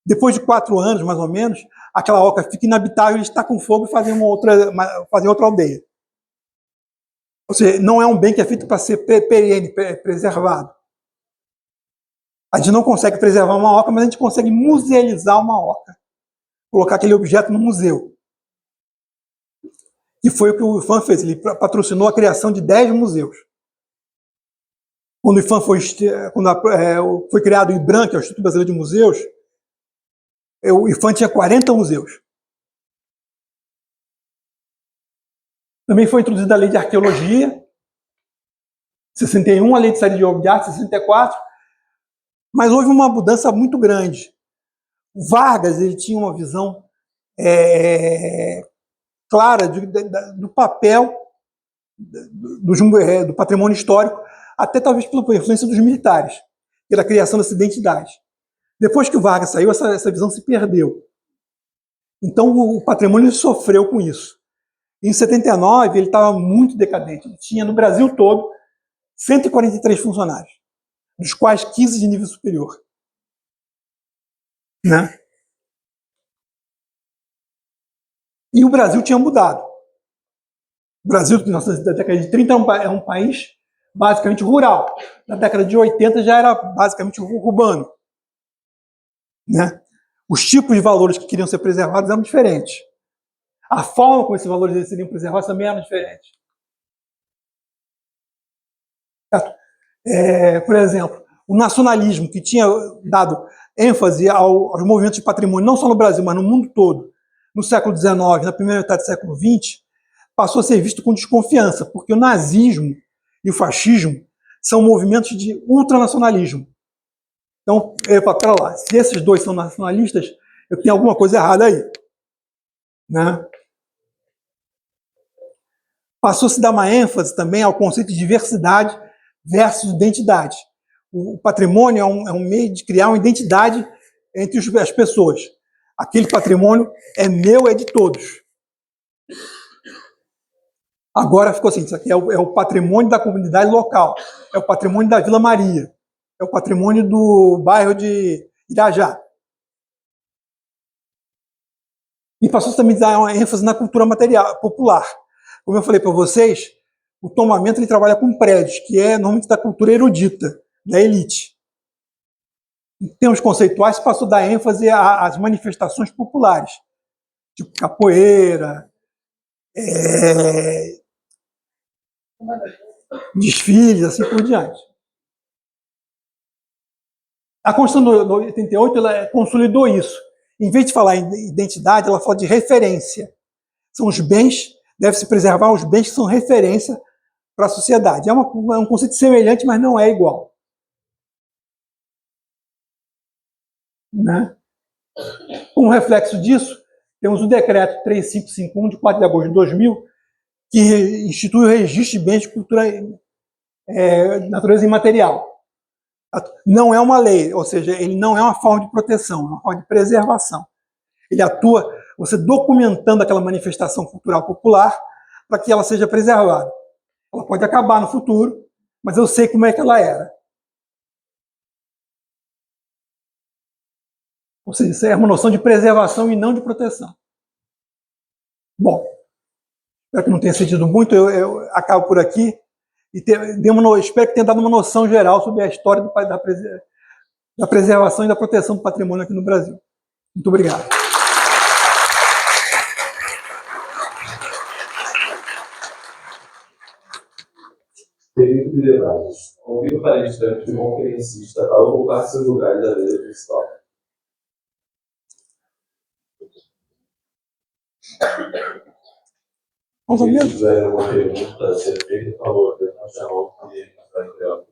Depois de 4 anos, mais ou menos, aquela oca fica inabitável, eles tacam fogo e fazem outra aldeia. Ou seja, não é um bem que é feito para ser perene, preservado. A gente não consegue preservar uma oca, mas a gente consegue musealizar uma oca. Colocar aquele objeto no museu. E foi o que o IFAM fez. Ele patrocinou a criação de 10 museus. Quando o IFAM foi criado o IBRAM, que é o Instituto Brasileiro de Museus, o IFAM tinha 40 museus. Também foi introduzida a Lei de Arqueologia, 61, a Lei de Saída de Obras de Arte, 64, mas houve uma mudança muito grande. O Vargas ele tinha uma visão clara do papel do patrimônio histórico, até talvez pela influência dos militares, pela criação dessa identidade. Depois que o Vargas saiu, essa visão se perdeu. Então o patrimônio sofreu com isso. Em 79, ele estava muito decadente. Ele tinha, no Brasil todo, 143 funcionários, dos quais 15 de nível superior. Né? E o Brasil tinha mudado. O Brasil, da década de 30, é um país basicamente rural. Na década de 80 já era basicamente urbano. Né? Os tipos de valores que queriam ser preservados eram diferentes. A forma como esses valores seriam preservados também era diferente. Por exemplo, o nacionalismo, que tinha dado ênfase aos movimentos de patrimônio, não só no Brasil, mas no mundo todo, no século XIX, na primeira metade do século XX, passou a ser visto com desconfiança, porque o nazismo e o fascismo são movimentos de ultranacionalismo. Então, pera lá, se esses dois são nacionalistas, eu tenho alguma coisa errada aí. Né? Passou a se dar uma ênfase também ao conceito de diversidade versus identidade. O patrimônio é um meio de criar uma identidade entre as pessoas. Aquele patrimônio é meu, é de todos. Agora ficou assim, isso aqui é o patrimônio da comunidade local, é o patrimônio da Vila Maria, é o patrimônio do bairro de Irajá. E passou também a dar uma ênfase na cultura material, popular. Como eu falei para vocês, o tombamento ele trabalha com prédios, que é normalmente da cultura erudita, da elite. Em termos conceituais, passou a dar ênfase às manifestações populares, tipo capoeira, desfiles, assim por diante. A Constituição de 88 ela consolidou isso. Em vez de falar em identidade, ela fala de referência. São os bens, deve-se preservar os bens que são referência para a sociedade. É um conceito semelhante, mas não é igual. Né? Como reflexo disso, temos o decreto 3551, de 4 de agosto de 2000, que institui o registro de bens de cultura natureza imaterial. Não é uma lei, ou seja, ele não é uma forma de proteção, é uma forma de preservação. Ele atua, você documentando aquela manifestação cultural popular para que ela seja preservada. Ela pode acabar no futuro, mas eu sei como é que ela era. Ou seja, isso é uma noção de preservação e não de proteção. Bom, espero que não tenha sentido muito, eu acabo por aqui. E espero que tenha dado uma noção geral sobre a história da preservação e da proteção do patrimônio aqui no Brasil. Muito obrigado. Período de debates. Convido palestrantes e conferencistas a ocupar seus lugares da mesa principal. Vamos ao mesmo? Se tiver alguma pergunta a ser feita, por favor, não chamar o cliente para entregar.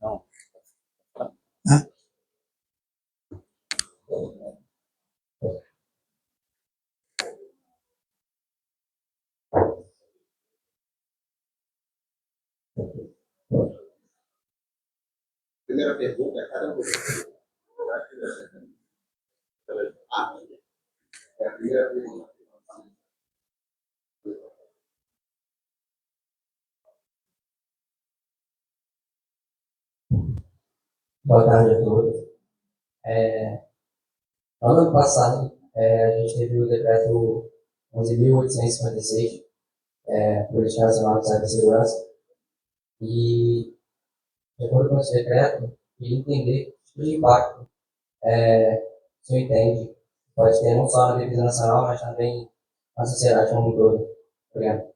Não. Primeira pergunta é cada um. É a primeira pergunta. Boa tarde a todos. No ano passado, a gente teve o decreto 11.856, Política Nacional de Cibersegurança, e, de acordo com esse decreto, queria entender que tipo de impacto o senhor entende pode ter não só na defesa nacional, mas também na sociedade como um todo. Obrigado.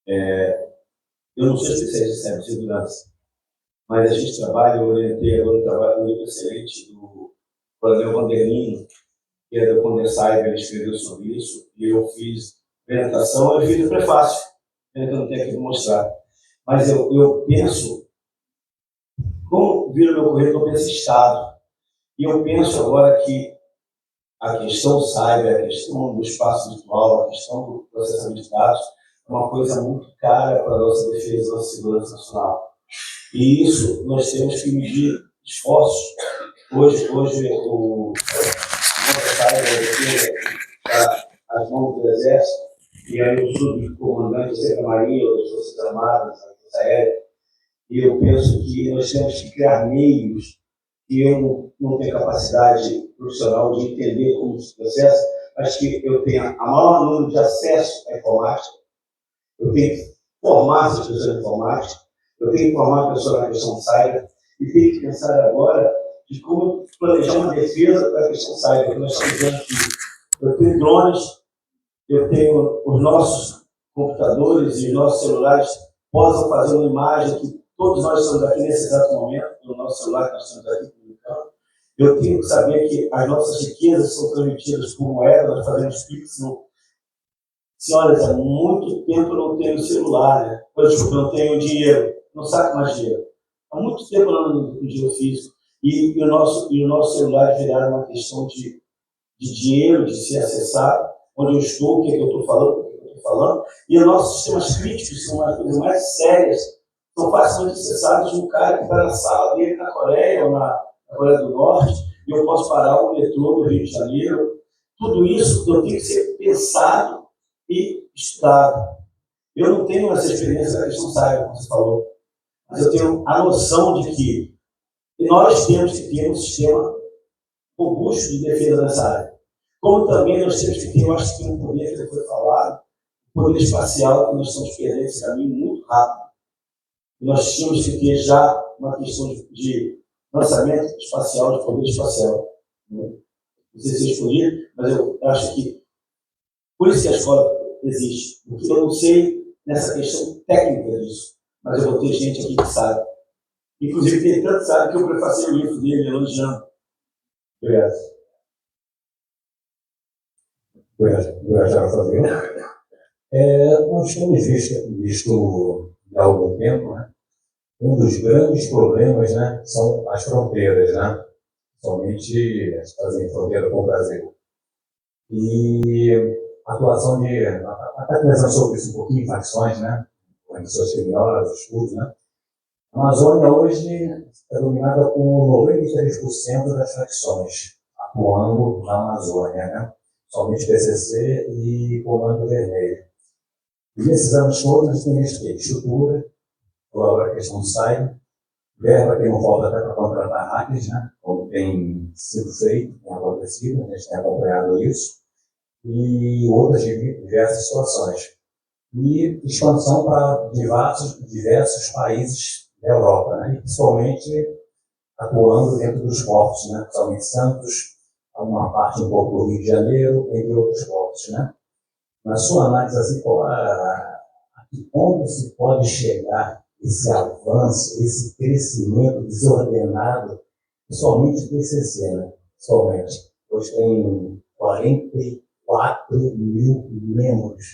Eu não sou especialista em segurança, mas a gente trabalha, eu orientei agora um trabalho muito excelente do Coronel Vanderlino, que é da Condesaiba, ele escreveu sobre isso, e eu fiz orientação, eu fiz o prefácio, que eu não tenho aqui para mostrar. Mas eu penso, como vira meu currículo, eu penso Estado. E eu penso agora que a questão cyber, a questão do espaço virtual, a questão do processamento de dados, é uma coisa muito cara para a nossa defesa, nossa segurança nacional. E isso nós temos que medir esforços. Hoje o cyber está às mãos do Exército, e aí o subcomandante da Marinha, das Forças Armadas, da Força Aérea, e eu penso que nós temos que criar meios que eu não tenho capacidade profissional de entender como isso processa, mas que eu tenha a maior número de acesso à informática, eu tenho que formar as pessoas na informática, eu tenho que formar a pessoa na questão cyber, e tenho que pensar agora de como planejar uma defesa para que a questão saiba, que nós estamos vendo aqui. Eu tenho drones, eu tenho os nossos computadores e os nossos celulares possam fazer uma imagem que todos nós estamos aqui nesse exato momento, no nosso celular que nós estamos aqui comunicando. Eu tenho que saber que as nossas riquezas são transmitidas por moeda, nós fazemos Pix. Senhoras, há muito tempo eu não tenho celular, né? Desculpa, eu não tenho dinheiro, não saco mais dinheiro. Há muito tempo eu não tenho dinheiro físico. E o nosso celular viraram uma questão de dinheiro, de se acessar, onde eu estou, o que, é que eu estou falando, o que eu estou falando. E os nossos sistemas críticos são as coisas mais sérias, são facilmente acessados de um cara que está na sala dele na Coreia ou na Coreia do Norte, e eu posso parar o metrô do Rio de Janeiro. Tudo isso eu tenho que ser pensado e estudado. Eu não tenho essa experiência da questão cyber, como você falou, mas eu tenho a noção de que nós temos que ter um sistema robusto de defesa nessa área. Como também nós temos que ter, eu acho que tem um poder que foi falado, o poder espacial, que nós estamos perdendo esse caminho muito rápido. E nós tínhamos que ter já uma questão de lançamento espacial, de poder espacial. Não sei se eu escolhi, mas eu acho que por isso que a escola existe. Porque eu não sei nessa questão técnica disso, mas eu vou ter gente aqui que sabe. Inclusive, tem tanto sabe que eu prefacei o livro dele elogiando. Obrigado. Obrigado, Fabio. Nós temos visto há algum tempo, né? Um dos grandes problemas, né, são as fronteiras, né? Somente as que fazem fronteira com o Brasil. E a atuação até pensando sobre isso um pouquinho, facções, né? Organizações criminosas, tudo, né? A Amazônia hoje é dominada por 93% das facções atuando na Amazônia, né? Somente PCC e Comando Vermelho. E nesses anos todos a gente tem visto que estrutura, agora a questão do cyber, verba que não falta até para contratar hackers, né? Como tem sido feito, tem acontecido, a gente tem acompanhado isso, e outras diversas situações. E expansão para diversos países da Europa, né? E principalmente atuando dentro dos portos, né? Principalmente Santos, uma parte um pouco do Rio de Janeiro, entre outros portos, né? Na sua análise, assim, a que ponto se pode chegar esse avanço, esse crescimento desordenado, principalmente do PCC, né? Principalmente. Hoje tem 44 mil membros,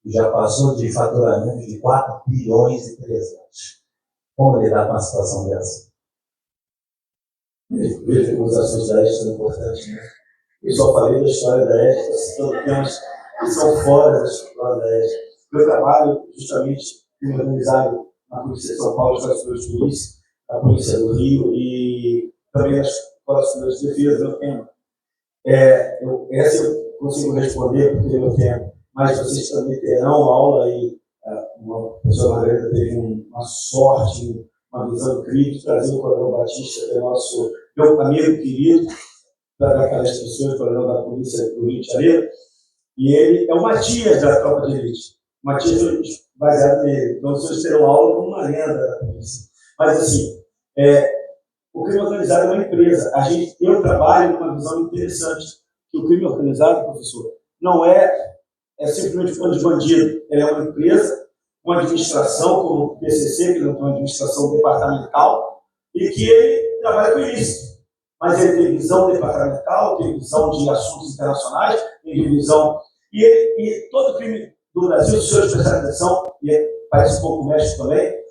e já passou de faturamento de 4 bilhões e 300. Como lidar com uma situação dessa? Vejo como as ações da ética são importantes, né? Eu só falei da história da ética, citando temas que são fora da história da ética. Eu trabalho justamente organizado na Polícia de São Paulo, as Escolas de Polícia, a Polícia do Rio e também as Escolas de Defesa, meu tema. Essa eu consigo responder porque é meu tema, mas vocês também terão aula e uma professora Margarida teve uma sorte, uma visão incrível de trazer o Coronel Batista, que é nosso meu amigo querido, para dar aquelas pessoas, o Coronel da Polícia do Rio de Janeiro, e ele é o Matias da Tropa de Elite. O Matias foi baseado nele, então vocês terão aula com uma lenda da polícia. Mas assim, o crime organizado é uma empresa. Eu trabalho numa visão interessante, que o crime organizado, professor, não é simplesmente um bando de bandido. Ele é uma empresa, uma administração, como o PCC, que não tem uma administração departamental, e que ele trabalha com isso. Mas ele tem visão departamental, tem visão de assuntos internacionais, tem visão... E todo crime do Brasil, sua especialização, e parece um pouco o México também,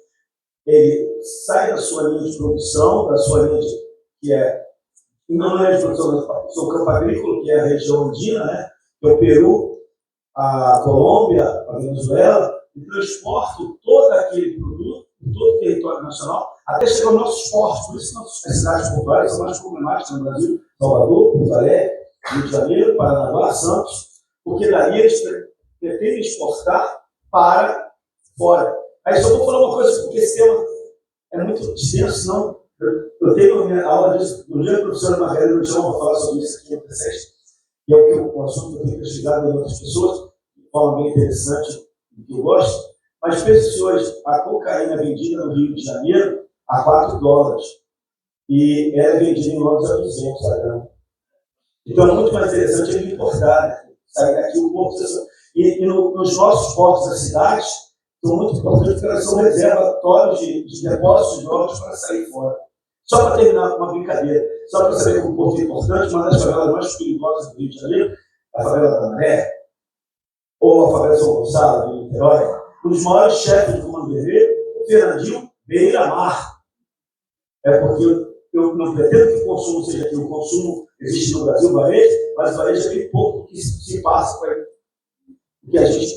ele sai da sua linha de produção, da sua linha que é... Não é de produção, mas do campo agrícola, que é a região andina, né? Que é o Peru, a Colômbia, a Venezuela, e transportam todo aquele produto em todo o território nacional, até chegar aos nossos portos. Por isso que nossas cidades portuárias são mais problemáticas no Brasil: Salvador, Porto Alegre, Rio de Janeiro, Paranaguá, Santos, porque daí eles pretendem exportar para fora. Aí só vou falar uma coisa, porque esse tema é muito extenso, senão eu tenho minha aula disso, no dia que a professora Margarida me chamou para falar sobre isso aqui no presente, e é o assunto que eu tenho pesquisado em outras pessoas, de forma bem interessante, que eu gosto. Mas pense hoje, a cocaína vendida no Rio de Janeiro a $4. e ela é vendida em Londres a 200 a grama. Então é muito mais interessante ele importar, né? Sair daqui o porto. Nos nossos portos da cidade, são muito importantes porque elas são reservatórios de depósitos de drogas para sair fora. Só para terminar uma brincadeira, só para saber que o porto é importante, uma das favelas mais perigosas do Rio de Janeiro, a favela da Maré, ou a favela São Gonçalo, de Niterói, um dos maiores chefes do Comando Vermelho, Fernandinho Beira-Mar. É porque eu não pretendo que o consumo seja aqui. O consumo existe no Brasil, varejo, mas o varejo é bem pouco que se passa para que a gente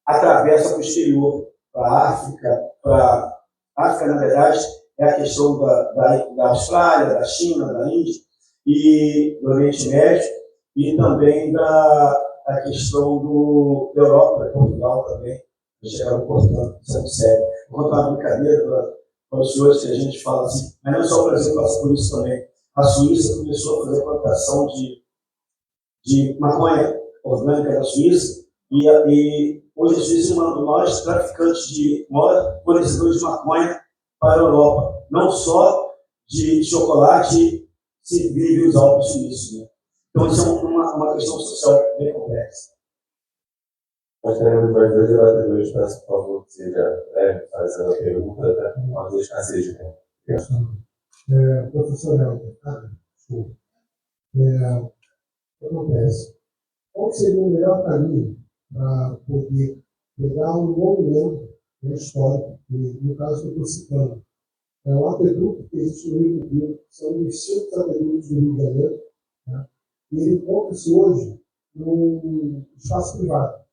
atravessa para o exterior, para a África. Para a África, na verdade, é a questão da Austrália, da China, da Índia, e do Oriente Médio, e também da questão da Europa, Portugal também. Chegaram cortando, isso é sério. Vou contar uma brincadeira para os senhores que a gente fala assim, mas não só o Brasil passa por isso também. A Suíça começou a fazer plantação de maconha orgânica da Suíça, e hoje a Suíça é um dos maiores traficantes maior fornecedor de maconha para a Europa. Não só de chocolate se vive os Alpes suíços. Né? Então isso é uma questão social bem complexa. Nós teremos mais 2 debatedores, peço por favor que seja breve, fazendo a pergunta, até uma escassez de tempo. Professor Helder, desculpa. O que acontece? Qual seria o melhor caminho para poder pegar um monumento histórico, que no caso que eu estou citando, é um aqueduto que existe no Rio do Rio, que são um dos 5 aquedutos do Rio de Janeiro, né? E ele encontra-se hoje num espaço privado,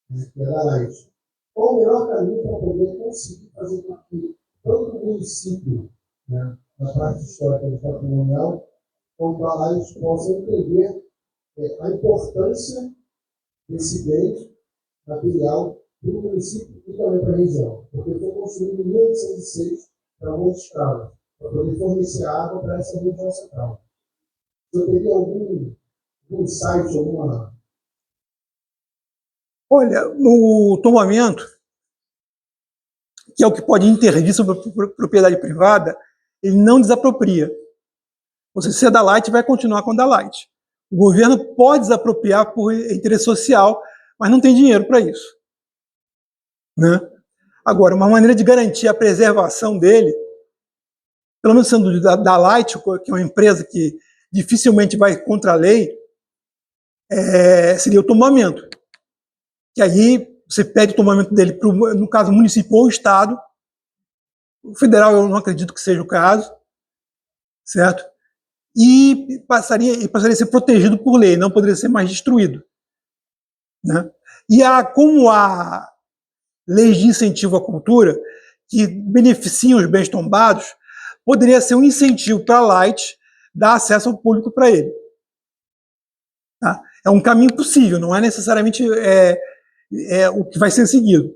que é da Light. Qual o melhor caminho para poder conseguir fazer com que tanto o município, né, na parte histórica do patrimonial, quanto a Light possam entender a importância desse bem material para o município e também para a região? Porque foi construído em 1806 para Montes Claros, para poder fornecer água para essa região central. Eu teria algum insight, alguma... Olha, no tombamento, que é o que pode intervir sobre a propriedade privada, ele não desapropria. Ou seja, se é da Light, vai continuar com a da Light. O governo pode desapropriar por interesse social, mas não tem dinheiro para isso. Né? Agora, uma maneira de garantir a preservação dele, pelo menos sendo da Light, que é uma empresa que dificilmente vai contra a lei, seria o tombamento. Que aí você pede o tombamento dele, no caso, o município ou o Estado. O federal eu não acredito que seja o caso, certo? E passaria a ser protegido por lei, não poderia ser mais destruído. Né? E como há leis de incentivo à cultura que beneficiam os bens tombados, poderia ser um incentivo para a Light dar acesso ao público para ele. Tá? É um caminho possível, não é necessariamente o que vai ser seguido.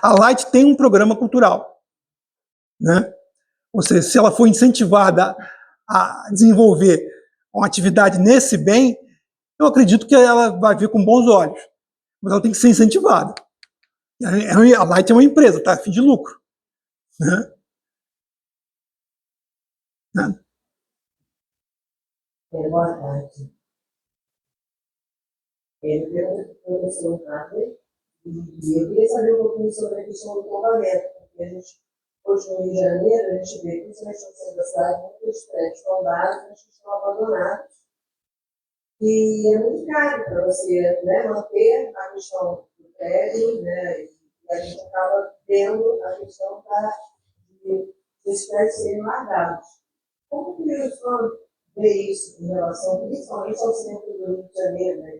A Light tem um programa cultural. Né? Ou seja, se ela for incentivada a desenvolver uma atividade nesse bem, eu acredito que ela vai vir com bons olhos. Mas ela tem que ser incentivada. A Light é uma empresa, tá? A fim de lucro. Né? Boa tarde. Eu pergunto para o professor Nader, e eu queria saber um pouquinho sobre a questão do tombamento, porque a gente, hoje no Rio de Janeiro, a gente vê, principalmente no centro da cidade, muitos prédios tombados, mas que estão abandonados. E é muito caro para você, né, manter a questão do prédio, né, e a gente acaba vendo a questão desses prédios serem largados. Como que o senhor vê isso em relação, principalmente ao centro do Rio de Janeiro, né?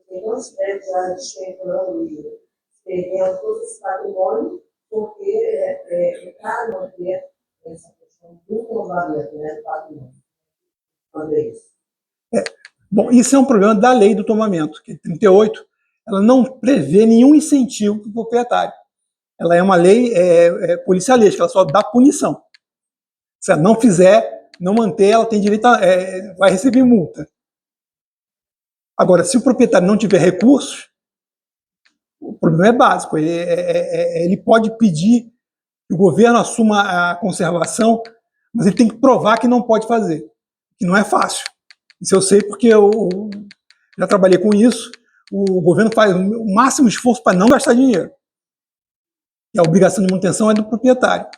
Tem tantos prédios lá despencando e perdendo todo esse patrimônio, porque é caro manter essa questão do tombamento, né, do patrimônio. André, isso. Bom, isso é um problema da lei do tombamento, que é 38, ela não prevê nenhum incentivo para o proprietário. Ela é uma lei policialesca, ela só dá punição. Se ela não fizer, não manter, ela tem direito vai receber multa. Agora, se o proprietário não tiver recursos, o problema é básico. Ele pode pedir que o governo assuma a conservação, mas ele tem que provar que não pode fazer, que não é fácil. Isso eu sei porque eu já trabalhei com isso. O governo faz o máximo esforço para não gastar dinheiro. E a obrigação de manutenção é do proprietário,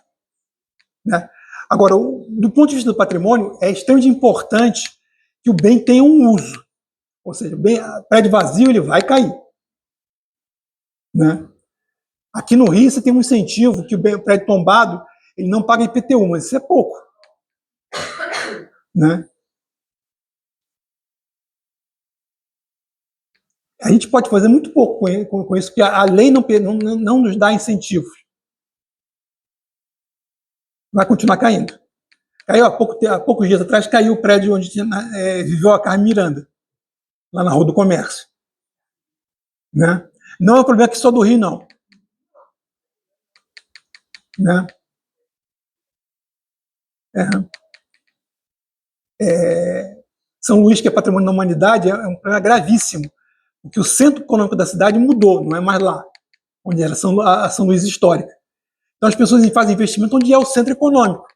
né? Agora, do ponto de vista do patrimônio, é extremamente importante que o bem tenha um uso. Ou seja, o prédio vazio ele vai cair, né? Aqui no Rio você tem um incentivo que o prédio tombado ele não paga IPTU, mas isso é pouco, né? A gente pode fazer muito pouco com isso, porque a lei não nos dá incentivos. Vai continuar caindo. Caiu há poucos dias atrás, caiu o prédio onde viveu a Carmen Miranda, lá na Rua do Comércio, né? Não é um problema aqui só do Rio, não, né? São Luís, que é patrimônio da humanidade, é um problema gravíssimo, porque o centro econômico da cidade mudou, não é mais lá, onde era a São Luís histórica. Então as pessoas fazem investimento onde é o centro econômico.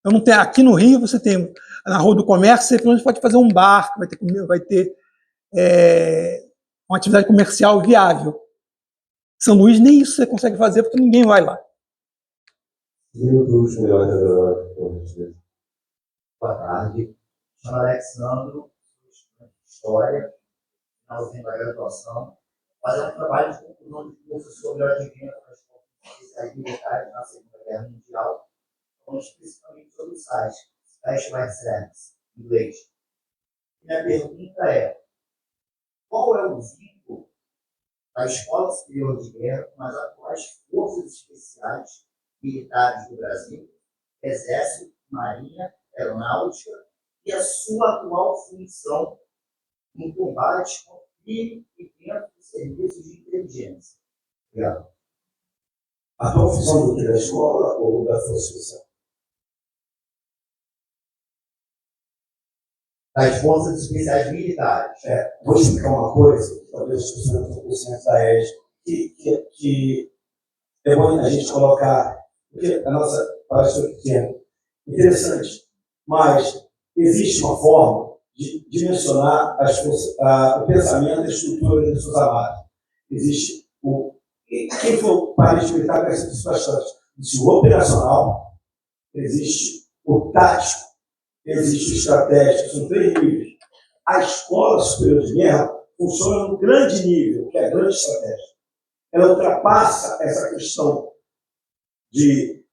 Então não tem, aqui no Rio você tem, na Rua do Comércio, você pode fazer um bar, vai ter uma atividade comercial viável. São Luís nem isso você consegue fazer porque ninguém vai lá. Boa tarde. Chamo Alexandro, estudante de História, finalzinho da graduação, fazendo trabalho de conclusão de curso sobre o advento das forças militares na Segunda Guerra Mundial, falando especificamente sobre os sites, Special Service, em inglês. Minha pergunta é: qual é o vínculo da Escola Superior de Guerra com as atuais forças especiais militares do Brasil, Exército, Marinha, Aeronáutica, e a sua atual função no combate contra o crime e dentro dos serviços de inteligência? Obrigado. A atual função da escola ou da força especial? Das forças especiais militares. Vou explicar uma coisa, talvez as pessoas não tenham ciência da ESG, que é bom a gente colocar, porque a nossa palestra é pequena, interessante, mas existe uma forma de dimensionar o pensamento e a estrutura das suas amadas. Existe quem for país militar percebe isso bastante. Existe o operacional, existe o tático, existe o estratégico, são 3 níveis. A Escola Superior de Guerra funciona no grande nível, que é a grande estratégia. Ela ultrapassa essa questão de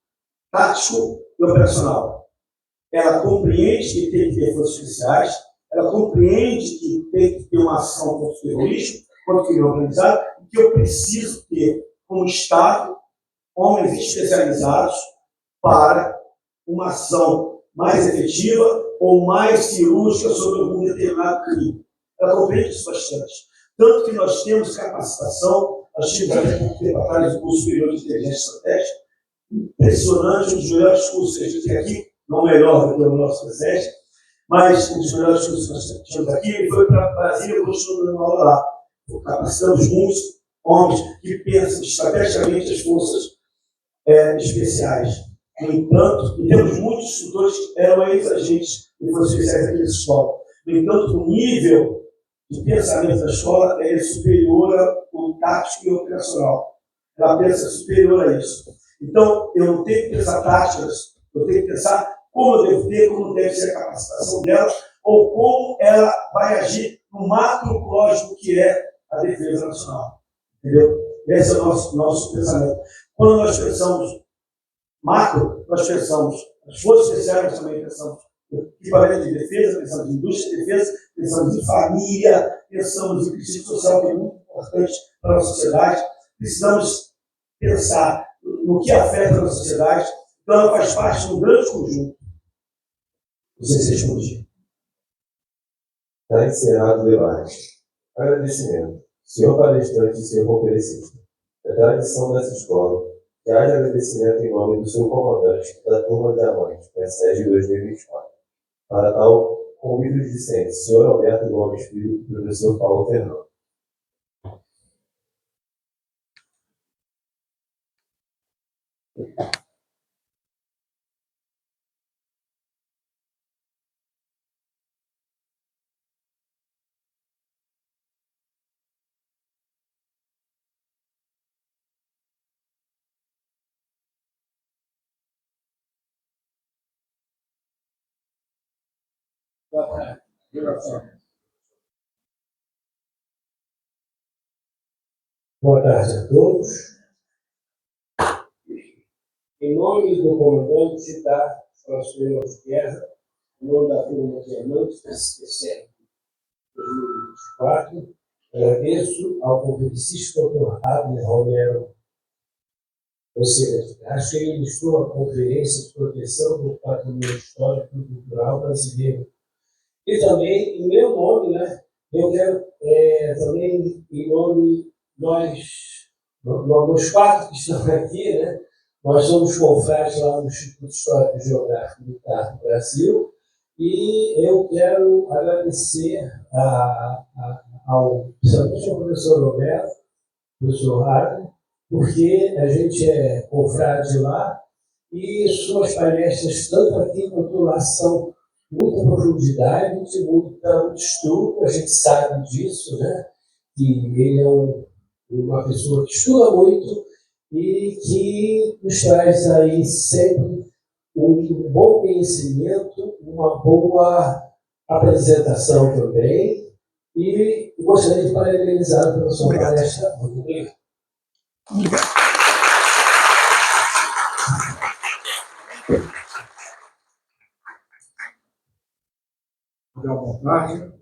tático e operacional. Ela compreende que tem que ter forças especiais, ela compreende que tem que ter uma ação contra o terrorismo, contra o crime organizado, e que eu preciso ter, como Estado, homens especializados para uma ação mais efetiva ou mais cirúrgica sobre algum determinado crime. Ela compreende isso bastante. Tanto que nós temos capacitação, nós tivemos até pouco tempo atrás o curso superior de inteligência estratégica, impressionante, um dos melhores cursos que a gente tem aqui, não melhor do que o nosso presente, mas um dos melhores cursos que nós temos aqui. Ele foi para Brasília, eu estou dando aula lá. Capacitamos muitos homens que pensam estrategicamente as forças especiais. No entanto, e temos muitos instrutores que eram ex-agentes de forças especiais aqui nessa escola. No entanto, o nível de pensamento da escola é superior ao tático e operacional. Ela pensa superior a isso. Então, eu não tenho que pensar táticas, eu tenho que pensar como eu devo ter, como deve ser a capacitação dela, ou como ela vai agir no macro código que é a defesa nacional. Entendeu? Esse é o nosso pensamento. Quando nós pensamos macro, nós pensamos as forças especiais, nós também pensamos no equipamento de defesa, pensamos em indústria de defesa, pensamos em família, pensamos em princípio social, que é muito importante para a sociedade. Precisamos pensar no que afeta a sociedade, então ela faz parte de um grande conjunto. Não sei se respondi. Está encerrado o debate. Agradecimento. Senhor palestrante e senhor conferencista, é tradição dessa escola que haja agradecimento em nome do seu comandante da turma Diamante, PSEG 2024. Para tal, convido os discentes, senhor Alberto Gomes Filho e professor Paulo Fernando. Boa tarde a todos. Em nome do comandante da França de Guerra, em nome da turma Diamante, PCC 2024, agradeço ao conferencista Dr. Abner Romero, acho que ele ministrou a Conferência de Proteção do Patrimônio Histórico e Cultural Brasileiro. E também, em meu nome, né, eu quero também, em nome, nós 4 que estamos aqui, né, nós somos confrades lá no Instituto Histórico e Geográfico Militar do Brasil, e eu quero agradecer principalmente ao professor Roberto, professor Harder, porque a gente é confrade lá e suas palestras, tanto aqui quanto lá, são muita profundidade, muito estudo, a gente sabe disso, né? Que ele é uma pessoa que estuda muito e que nos traz aí sempre um bom conhecimento, uma boa apresentação também, e gostaria de parabenizar pela sua palestra. Muito obrigado. Obrigado. Boa tarde.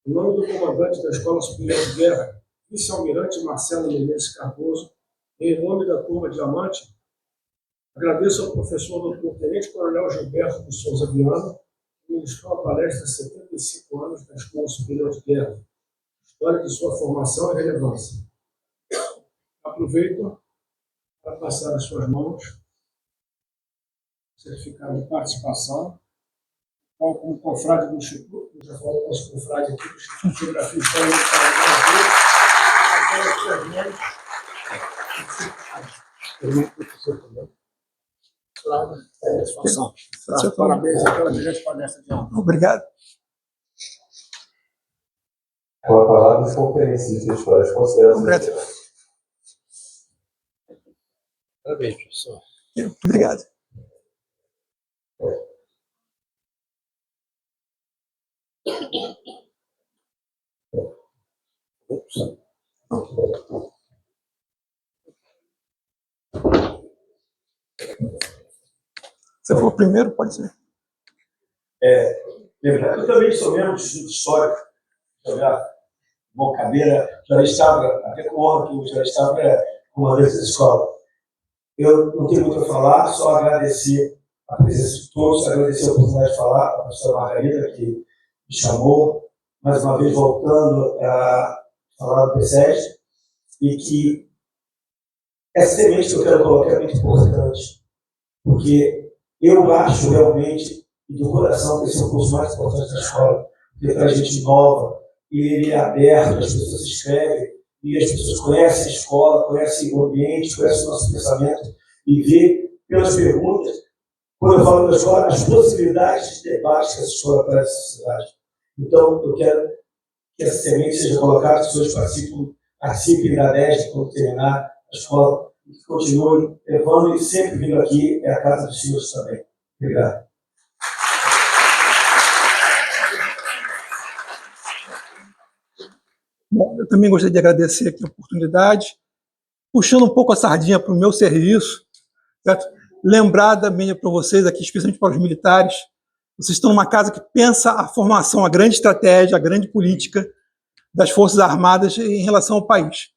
Em nome do comandante da Escola Superior de Guerra, vice-almirante Marcelo Menezes Cardoso, e em nome da turma Diamante, agradeço ao professor Dr. Tenente Coronel Gilberto de Souza Viana, que ministrou a palestra 75 anos da Escola Superior de Guerra, história de sua formação e relevância. Aproveito para passar às suas mãos o certificado de participação, então, como confrade do Instituto, eu já falo com os confrades aqui do Instituto de Geografia e História do Brasil, permite professor também. Parabéns pela brilhante palestra de aula. Obrigado. Com a palavra, os conferencistas para as considerações. Parabéns, professor. Muito obrigado. Você for o primeiro, pode ser. Eu também sou membro do Instituto Histórico, Bom Cadeira, já estava, até com honra que eu já estava comandante da escola. Eu não tenho muito a falar, só agradecer a presença de todos, agradecer a oportunidade de falar, a professora Margarida, que me chamou, mais uma vez voltando a falar do PSEG, e que essa semente que eu quero colocar é muito importante, porque eu acho realmente, e do coração, que esse é o curso mais importante da escola, porque traz gente nova, e ele é aberto, as pessoas se inscrevem, e as pessoas conhecem a escola, conhecem o ambiente, conhecem o nosso pensamento, e vê pelas perguntas, quando eu falo da escola, as possibilidades de debate que essa escola traz à sociedade. Então, eu quero que essa semente seja colocada, que as pessoas participem da 10 quando terminar a escola, e que continuem levando e sempre vindo aqui, é a casa dos filhos também. Obrigado. Bom, eu também gostaria de agradecer aqui a oportunidade, puxando um pouco a sardinha para o meu serviço, certo? Lembrar também para vocês aqui, especialmente para os militares, vocês estão numa casa que pensa a formação, a grande estratégia, a grande política das Forças Armadas em relação ao país.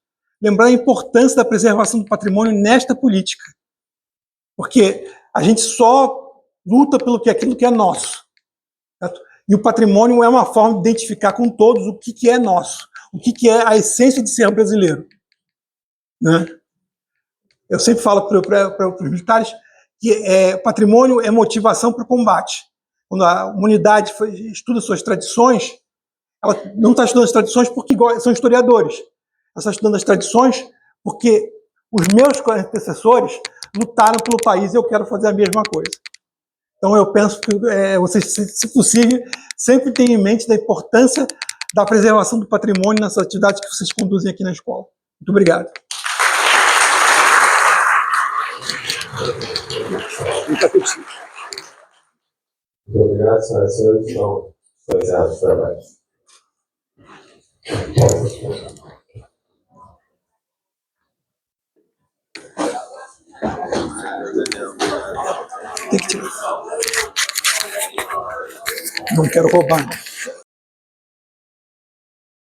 Lembrar a importância da preservação do patrimônio nesta política, porque a gente só luta pelo que aquilo que é nosso, certo? E o patrimônio é uma forma de identificar com todos o que é nosso, o que é a essência de ser brasileiro, né? Eu sempre falo para os militares que patrimônio é motivação para o combate. Quando a humanidade estuda suas tradições, ela não está estudando as tradições porque são historiadores. Ela está estudando as tradições porque os meus antecessores lutaram pelo país e eu quero fazer a mesma coisa. Então, eu penso que vocês, se possível, sempre tenham em mente da importância da preservação do patrimônio nas atividades que vocês conduzem aqui na escola. Muito obrigado. Muito obrigado, senhoras e senhores. Então, foi encerrado os trabalhos. Tem que tirar. Não quero roubar.